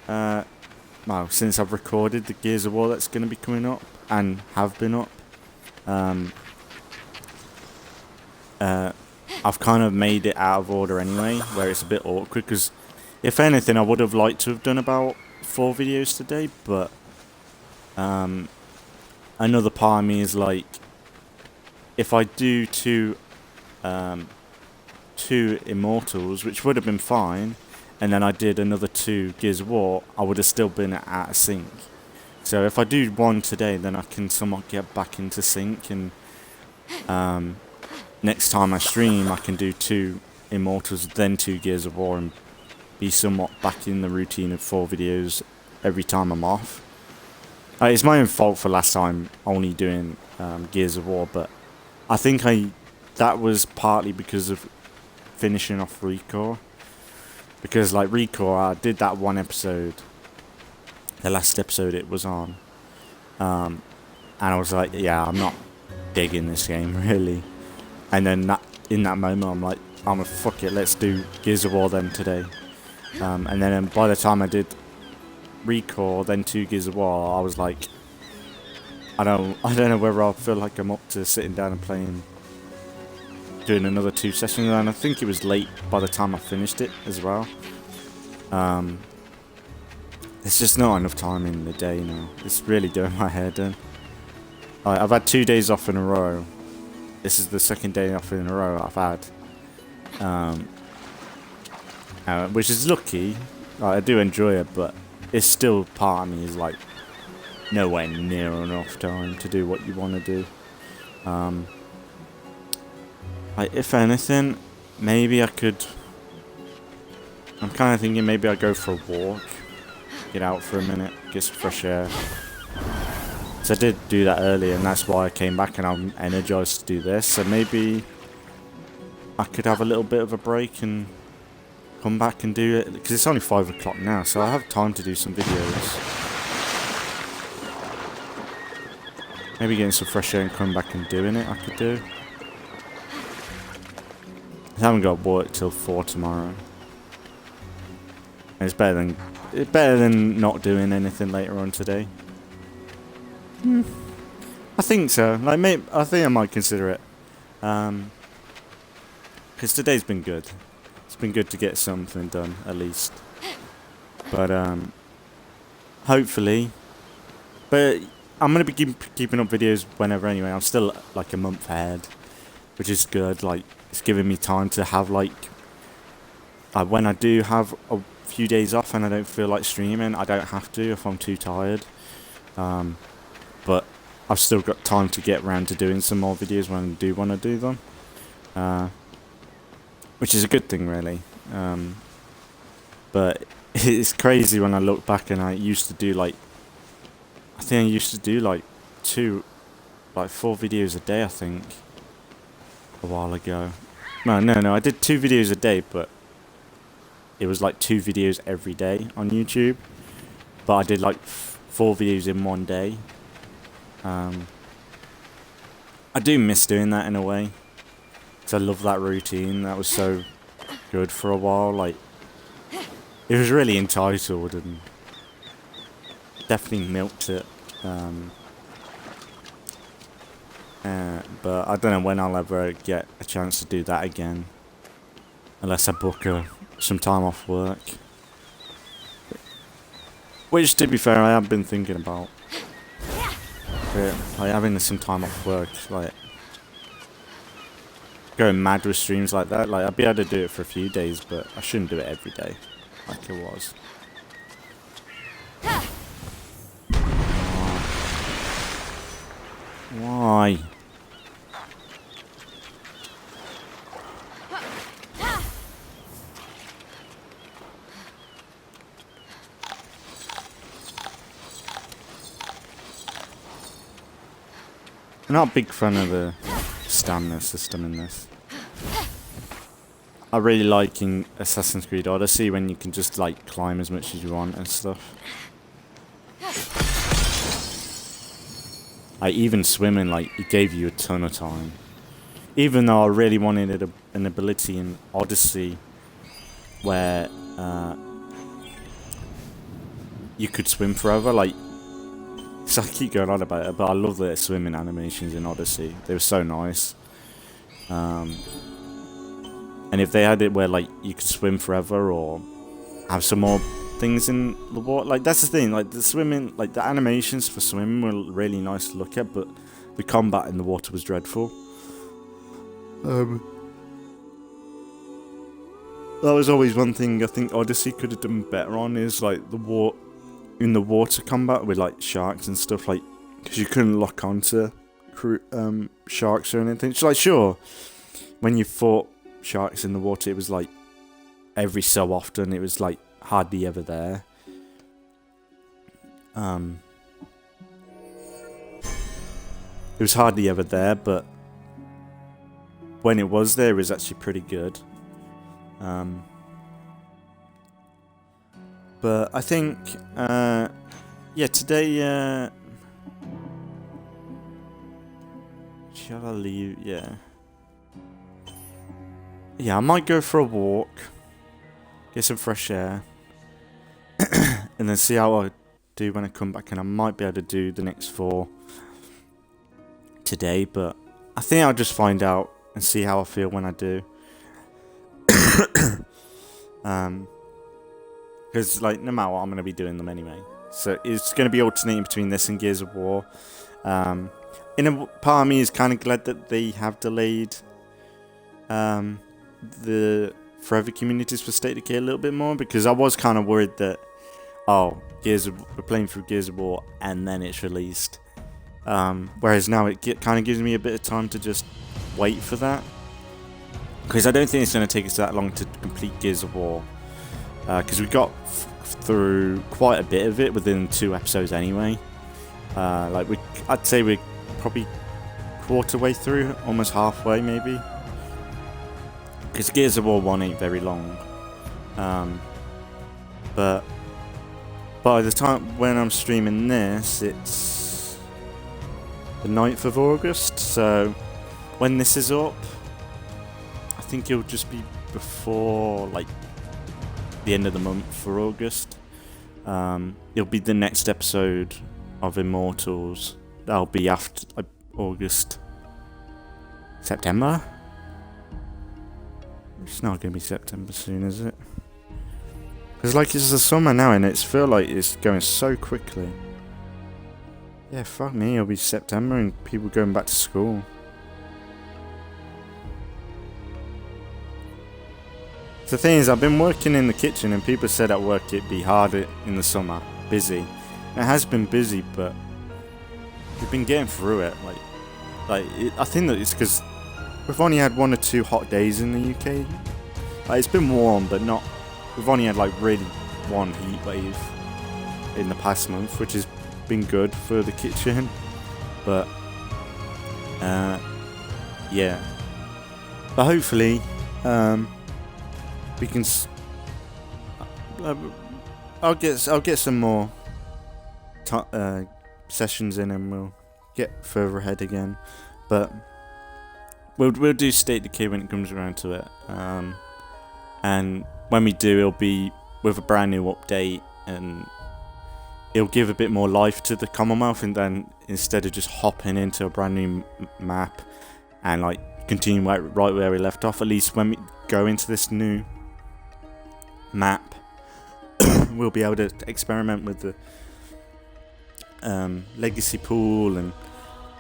well, since I've recorded the Gears of War that's going to be coming up and have been up, I've kind of made it out of order anyway, where it's a bit awkward. Because if anything, I would have liked to have done about 4 videos today, but another part of me is like, if I do two Immortals, which would have been fine, and then I did another 2 Gears of War, I would have still been out of sync. So if I do 1 today, then I can somewhat get back into sync, and next time I stream, I can do 2 Immortals, then 2 Gears of War, and be somewhat back in the routine of 4 videos every time I'm off. It's my own fault for last time only doing Gears of War, but I think that was partly because of finishing off Recore. Because like Recore, I did that 1 episode, the last episode it was on, and I was like, yeah, I'm not digging this game really. And then in that moment, I'm like, fuck it, let's do Gears of War then today. And then by the time I did Recore, then 2 Gears of War, I was like, I don't know whether I feel like I'm up to sitting down and doing another 2 sessions, and I think it was late by the time I finished it as well. There's just not enough time in the day now. It's really doing my head in. I've had 2 days off in a row. This is the 2nd day off in a row I've had. Which is lucky. I do enjoy it, but it's still part of me is like nowhere near enough time to do what you want to do. Like, if anything, maybe I could... I'm kind of thinking maybe I'd go for a walk. Get out for a minute, get some fresh air. So I did do that earlier, and that's why I came back and I'm energized to do this. So maybe I could have a little bit of a break and come back and do it. Because it's only 5 o'clock now, so I have time to do some videos. Maybe getting some fresh air and coming back and doing it I could do. I haven't got work till 4 tomorrow. And it's better than not doing anything later on today. I think so. Like, I think I might consider it. Because today's been good. It's been good to get something done at least. But hopefully. But I'm gonna be keeping up videos whenever anyway. I'm still like a month ahead, which is good. Like, it's giving me time to have like when I do have a few days off and I don't feel like streaming, I don't have to if I'm too tired. But I've still got time to get around to doing some more videos when I do want to do them, which is a good thing really. But it's crazy when I look back, and I used to do like, I think I used to do like 4 videos a day, I think, a while ago. No, I did 2 videos a day, but it was like 2 videos every day on YouTube. But I did like 4 videos in one day. I do miss doing that in a way, because I love that routine. That was so good for a while. Like, it was really entitled and definitely milked it. But I don't know when I'll ever get a chance to do that again, unless I book some time off work. Which, to be fair, I have been thinking about. Like, having some time off work, like going mad with streams like that. Like, I'd be able to do it for a few days, but I shouldn't do it every day like it was. Why? I'm not a big fan of the stamina system in this. I really like in Assassin's Creed Odyssey when you can just like climb as much as you want and stuff. Like even swimming, like it gave you a ton of time. Even though I really wanted an ability in Odyssey where you could swim forever, like. So I keep going on about it, but I love the swimming animations in Odyssey. They were so nice. And if they had it where like you could swim forever or have some more things in the water, like that's the thing. Like the swimming, like the animations for swimming were really nice to look at, but the combat in the water was dreadful. That was always one thing I think Odyssey could have done better on, is like the water combat with like sharks and stuff, like because you couldn't lock onto sharks or anything. It's like sure, when you fought sharks in the water, it was like every so often. It was like hardly ever there. It was hardly ever there, but when it was there, it was actually pretty good. But I think, yeah, today, shall I leave? Yeah. Yeah, I might go for a walk, get some fresh air, and then see how I do when I come back, and I might be able to do the next 4 today, but I think I'll just find out and see how I feel when I do. Because, like, no matter what, I'm going to be doing them anyway. So it's going to be alternating between this and Gears of War. In a part of me is kind of glad that they have delayed the Forever communities for State of Decay a little bit more, because I was kind of worried that, oh, we're playing through Gears of War and then it's released. Whereas now it kind of gives me a bit of time to just wait for that. Because I don't think it's going to take us that long to complete Gears of War. Because we got through quite a bit of it within 2 episodes anyway. I'd say we're probably quarter way through, almost halfway maybe. Because Gears of War 1 ain't very long. But by the time when I'm streaming this, it's the 9th of August. So when this is up, I think it'll just be before like the end of the month for August. It'll be the next episode of Immortals. That'll be after August. September? It's not going to be September soon, is it? Because like it's the summer now and it's feel like it's going so quickly. Yeah, fuck me, it'll be September and people going back to school. The thing is, I've been working in the kitchen and people said at work it'd be harder in the summer, busy. And it has been busy, but we've been getting through it. I think that it's because we've only had 1 or 2 hot days in the UK. Like, it's been warm, but not. We've only had like really 1 heat wave in the past month, which has been good for the kitchen. But yeah. But hopefully, we can. I'll get some more sessions in, and we'll get further ahead again. But we'll do State Decay when it comes around to it. And when we do, it'll be with a brand new update, and it'll give a bit more life to the Commonwealth. And then instead of just hopping into a brand new map and like continue right where we left off, at least when we go into this new map, we'll be able to experiment with the legacy pool and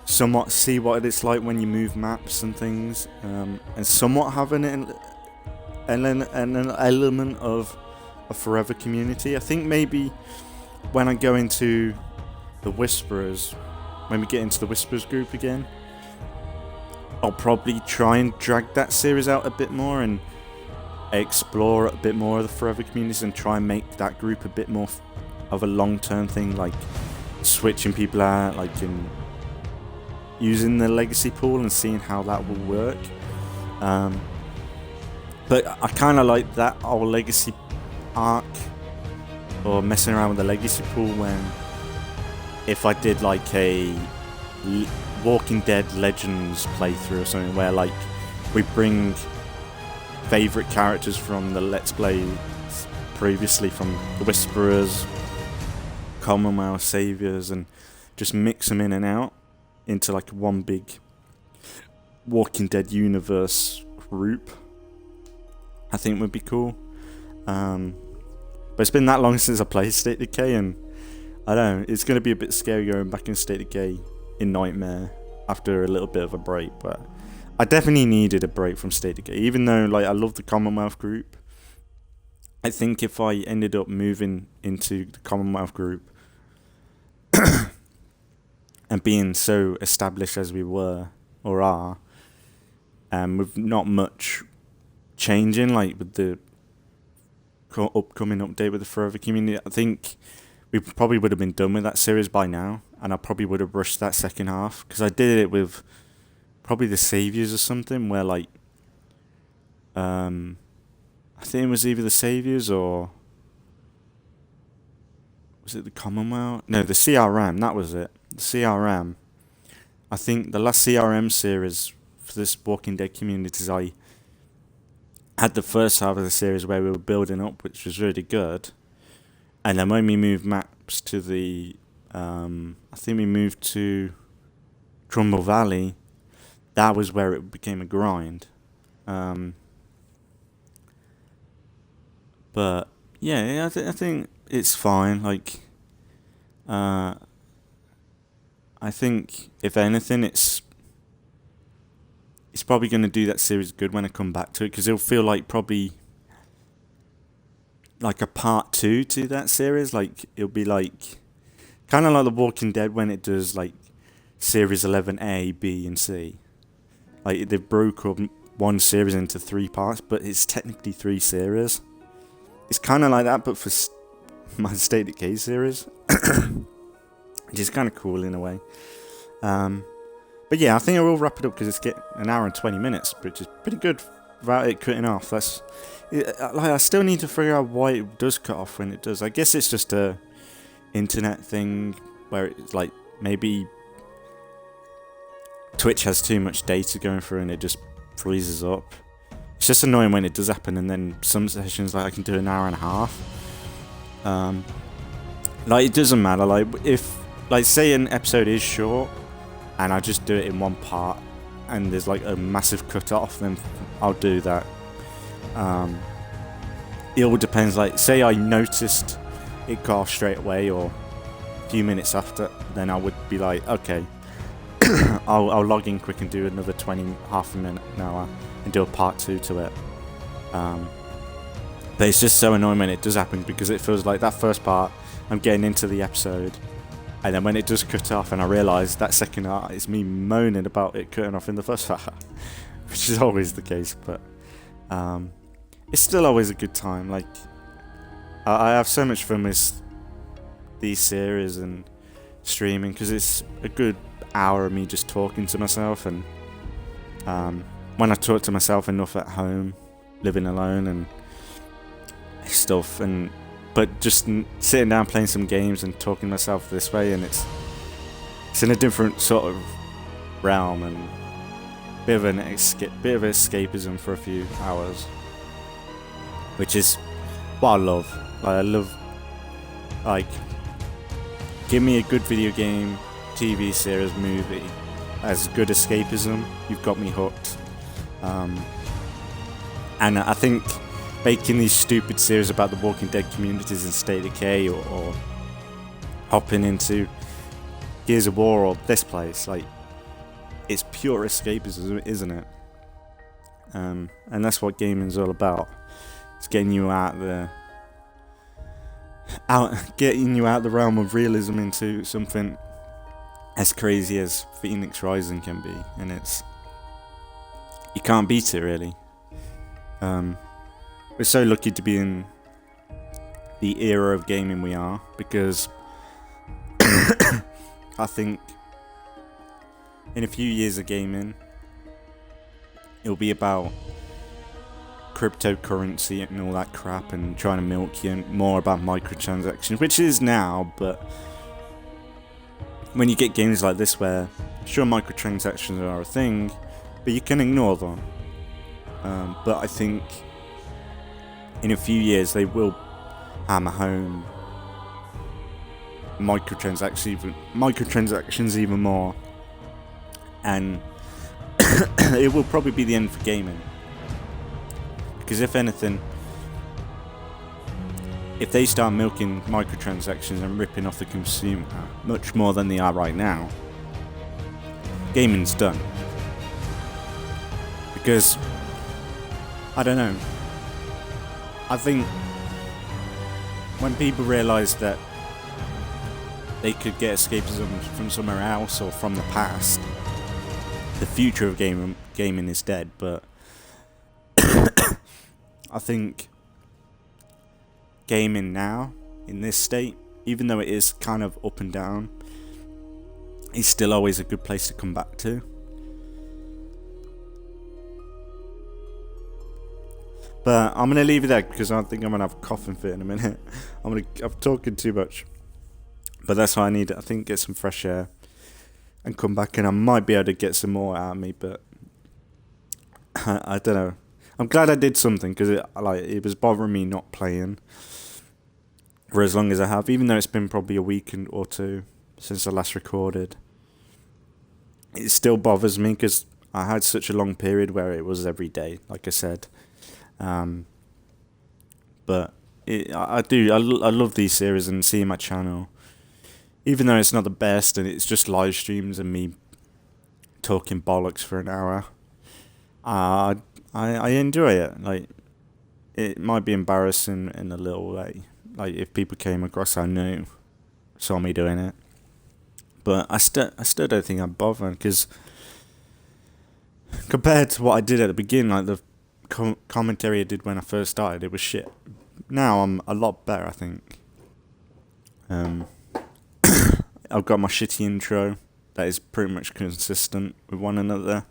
somewhat see what it's like when you move maps and things, and somewhat have an element of a forever community. I think maybe when I go into the Whisperers, when we get into the Whispers group again, I'll probably try and drag that series out a bit more and explore a bit more of the Forever communities and try and make that group a bit more of a long-term thing, like switching people out, like in using the legacy pool and seeing how that will work. But I kind of like that whole legacy arc, or messing around with the legacy pool, when if I did like a Walking Dead Legends playthrough or something, where like we bring favourite characters from the Let's Play previously, from the Whisperers, Commonwealth, Saviours, and just mix them in and out into like one big Walking Dead universe group, I think would be cool. But it's been that long since I played State of Decay, and I don't know, it's going to be a bit scary going back in State of Decay in Nightmare after a little bit of a break. But I definitely needed a break from State of Decay, even though like I love the Commonwealth group. I think if I ended up moving into the Commonwealth group and being so established as we were or are, with not much changing, like with the upcoming update with the Forever community, I think we probably would have been done with that series by now, and I probably would have rushed that second half, because I did it with probably the Saviours or something, where like I think it was either the Saviours or was it the Commonwealth? No, the CRM, that was it. The CRM. I think the last CRM series for this Walking Dead communities, I had the first half of the series where we were building up, which was really good. And then when we moved maps to the, I think we moved to Trumbull Valley, that was where it became a grind. But yeah, I think it's fine. Like, I think if anything, it's probably going to do that series good when I come back to it, because it'll feel like probably like a part 2 to that series. Like, it'll be like kind of like The Walking Dead when it does like series 11A, B, and C. Like, they broke up one series into 3 parts, but it's technically 3 series. It's kind of like that, but for my State of Decay series, which is kind of cool in a way. But yeah, I think I will wrap it up, because it's getting an hour and 20 minutes, which is pretty good without it cutting off. I still need to figure out why it does cut off when it does. I guess it's just a internet thing where it's like maybe Twitch has too much data going through and it just freezes up. It's just annoying when it does happen, and then some sessions like I can do an hour and a half. Like, it doesn't matter. Like, if like say an episode is short and I just do it in one part and there's like a massive cut off, then I'll do that. It all depends. Like, say I noticed it cut off straight away or a few minutes after, then I would be like, okay, I'll log in quick and do another 20, half a minute, an hour, and do a part 2 to it. But it's just so annoying when it does happen, because it feels like that first part, I'm getting into the episode, and then when it does cut off and I realise that second part is me moaning about it cutting off in the first part, which is always the case, but it's still always a good time. Like, I have so much fun with these series and streaming, because it's a good hour of me just talking to myself, and when I talk to myself enough at home, living alone and stuff, but just sitting down playing some games and talking to myself this way, and it's in a different sort of realm, and bit of escapism for a few hours, which is what I love. Like, I love, like, give me a good video game, TV series, movie as good escapism, you've got me hooked. And I think making these stupid series about the Walking Dead communities in State of Decay, or hopping into Gears of War or this place, like, it's pure escapism, isn't it? And that's what gaming's all about. It's getting you out the realm of realism into something as crazy as Fenyx Rising can be, and you can't beat it really. We're so lucky to be in the era of gaming we are, because I think in a few years of gaming it'll be about cryptocurrency and all that crap and trying to milk you, and more about microtransactions, which it is now. But when you get games like this where, sure, microtransactions are a thing, but you can ignore them. But I think in a few years they will hammer home microtransactions even more, and it will probably be the end for gaming. Because if anything, if they start milking microtransactions and ripping off the consumer much more than they are right now, gaming's done. Because, I don't know, I think when people realise that they could get escapism from somewhere else or from the past, the future of gaming is dead. But I think gaming now, in this state, even though it is kind of up and down, is still always a good place to come back to. But I'm going to leave it there because I think I'm going to have a coughing fit in a minute. I'm talking too much. But that's what I need. I think get some fresh air and come back, and I might be able to get some more out of me, but I don't know. I'm glad I did something, because it was bothering me not playing for as long as I have, even though it's been probably a week or two since I last recorded. It still bothers me because I had such a long period where it was every day, like I said. But I love these series and seeing my channel, even though it's not the best and it's just live streams and me talking bollocks for an hour. I enjoy it. Like, it might be embarrassing in a little way, like if people came across I knew saw me doing it, but I still don't think I'm bothered, because compared to what I did at the beginning, like the commentary I did when I first started, it was shit. Now I'm a lot better, I think. I've got my shitty intro that is pretty much consistent with one another,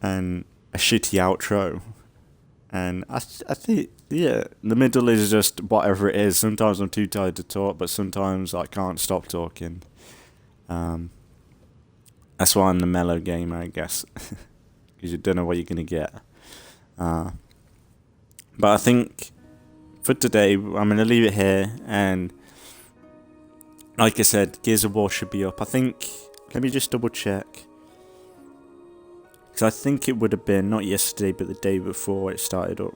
and a shitty outro, and I think, yeah, the middle is just whatever it is. Sometimes I'm too tired to talk, but sometimes I can't stop talking. That's why I'm the mellow gamer, I guess, because you don't know what you're gonna get. But I think for today I'm gonna leave it here, and like I said, Gears of War should be up. I think, let me just double check. I think it would have been not yesterday but the day before it started up.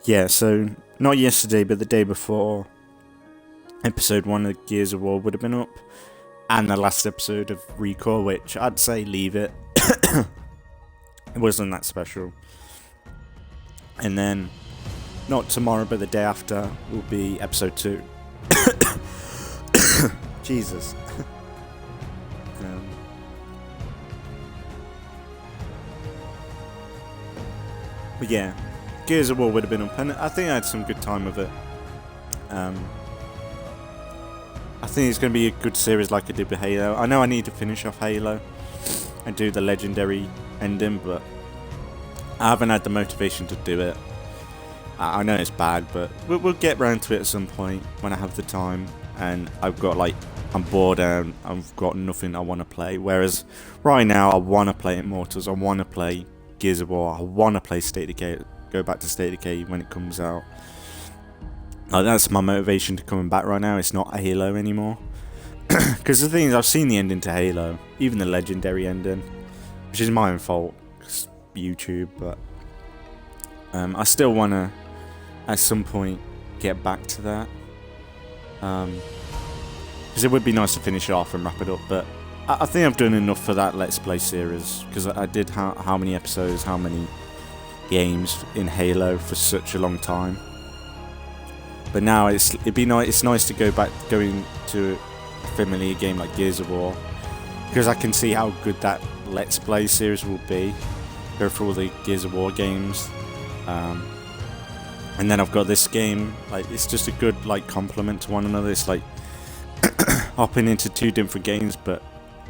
Yeah, so not yesterday but the day before, episode 1 of Gears of War would have been up, and the last episode of Recall, which I'd say leave it. It wasn't that special. And then not tomorrow but the day after will be episode 2. Jesus. But yeah, Gears of War would have been up, and I think I had some good time with it. I think it's going to be a good series like I did with Halo. I know I need to finish off Halo and do the legendary ending, but I haven't had the motivation to do it. I know it's bad, but we'll get round to it at some point when I have the time, and I'm bored and I've got nothing I want to play. Whereas right now I want to play Immortals, I want to play Gears of War, I want to play State of Decay, go back to State of Decay when it comes out. Like, that's my motivation to coming back right now. It's not Halo anymore. Because the thing is, I've seen the ending to Halo, even the legendary ending, which is my own fault, 'cause YouTube, but I still want to at some point get back to that, because it would be nice to finish it off and wrap it up. But I think I've done enough for that Let's Play series, because I did how many episodes, how many games in Halo for such a long time. But now it's nice to go into a familiar game like Gears of War, because I can see how good that Let's Play series will be. Go through all the Gears of War games, and then I've got this game. Like, it's just a good like complement to one another. It's like hopping into two different games, but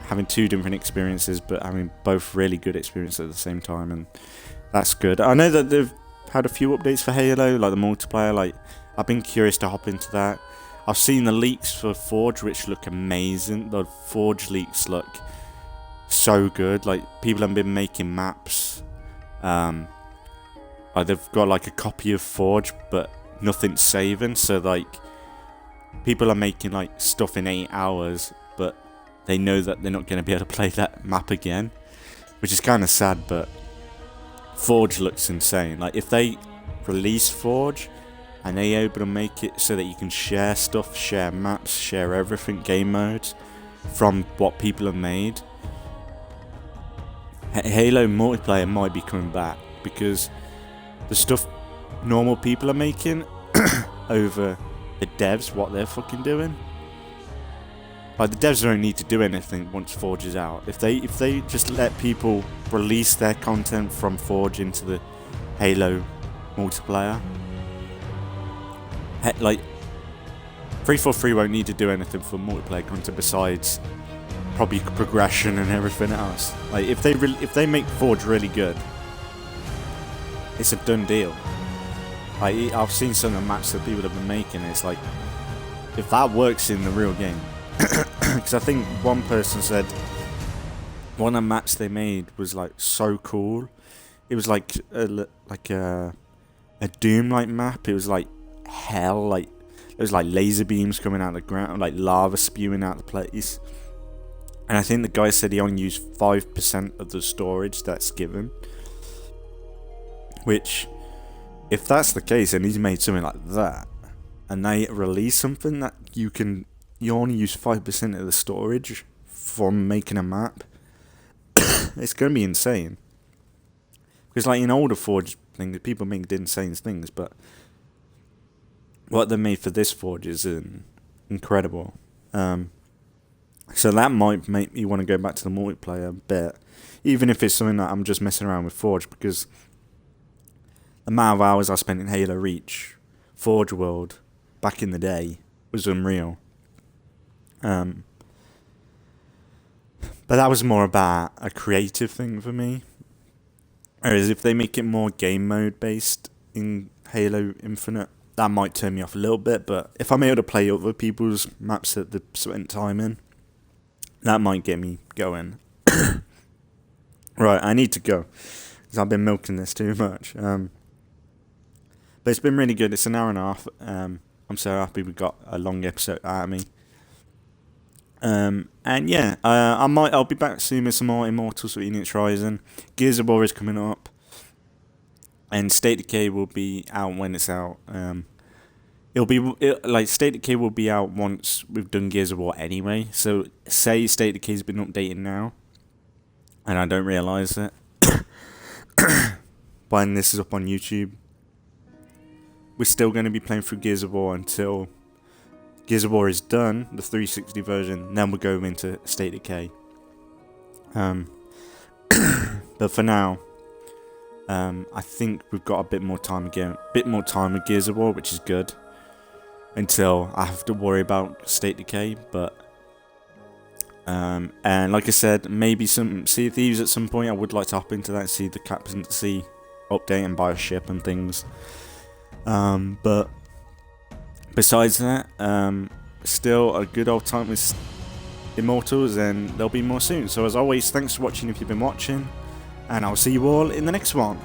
having two different experiences, but having both really good experiences at the same time, and that's good. I know that they've had a few updates for Halo, like the multiplayer. Like, I've been curious to hop into that. I've seen the leaks for Forge, which look amazing. The Forge leaks look so good. Like, people have been making maps. Like, they've got like a copy of Forge, but nothing's saving. So like, people are making like stuff in 8 hours, but they know that they're not going to be able to play that map again, which is kind of sad. But Forge looks insane. Like, if they release Forge and they able to make it so that you can share stuff, share maps, share everything, game modes from what people have made, Halo multiplayer might be coming back, because the stuff normal people are making over the devs, what they're fucking doing. Like, the devs don't need to do anything once Forge is out. If they just let people release their content from Forge into the Halo multiplayer, like 343 won't need to do anything for multiplayer content besides probably progression and everything else. Like, if they make Forge really good, it's a done deal. Like, I've seen some of the maps that people have been making, and it's like, if that works in the real game, because I think one person said one of the maps they made was like so cool. It was like a Doom-like map. It was like hell. Like, there was like laser beams coming out of the ground, like lava spewing out the place. And I think the guy said he only used 5% of the storage that's given. Which, if that's the case, and he's made something like that, and they release something that you only use 5% of the storage from making a map, it's going to be insane. Because like in older Forge things, people make insane things, but what they made for this Forge is incredible. So that might make me want to go back to the multiplayer a bit, even if it's something that I'm just messing around with Forge, because the amount of hours I spent in Halo Reach, Forge World, back in the day, was unreal. But that was more about a creative thing for me. Whereas if they make it more game mode based in Halo Infinite, that might turn me off a little bit. But if I'm able to play other people's maps that they've spent time in, that might get me going. Right, I need to go, because I've been milking this too much. But it's been really good. It's an hour and a half. I'm so happy we got a long episode out of me. And yeah, I'll be back soon with some more Immortals Fenyx Rising. Gears of War is coming up, and State of Decay will be out when it's out. State of Decay will be out once we've done Gears of War anyway. So say State of Decay's been updated now, and I don't realise it. When this is up on YouTube, we're still going to be playing through Gears of War until Gears of War is done, the 360 version. Then we'll go into State of Decay. But for now, I think we've got a bit more time with Gears of War, which is good, until I have to worry about State of Decay. But and like I said, maybe some Sea of Thieves at some point. I would like to hop into that and see the Captain Sea update and buy a ship and things. But besides that, still a good old time with Immortals, and there'll be more soon. So as always, thanks for watching if you've been watching, and I'll see you all in the next one.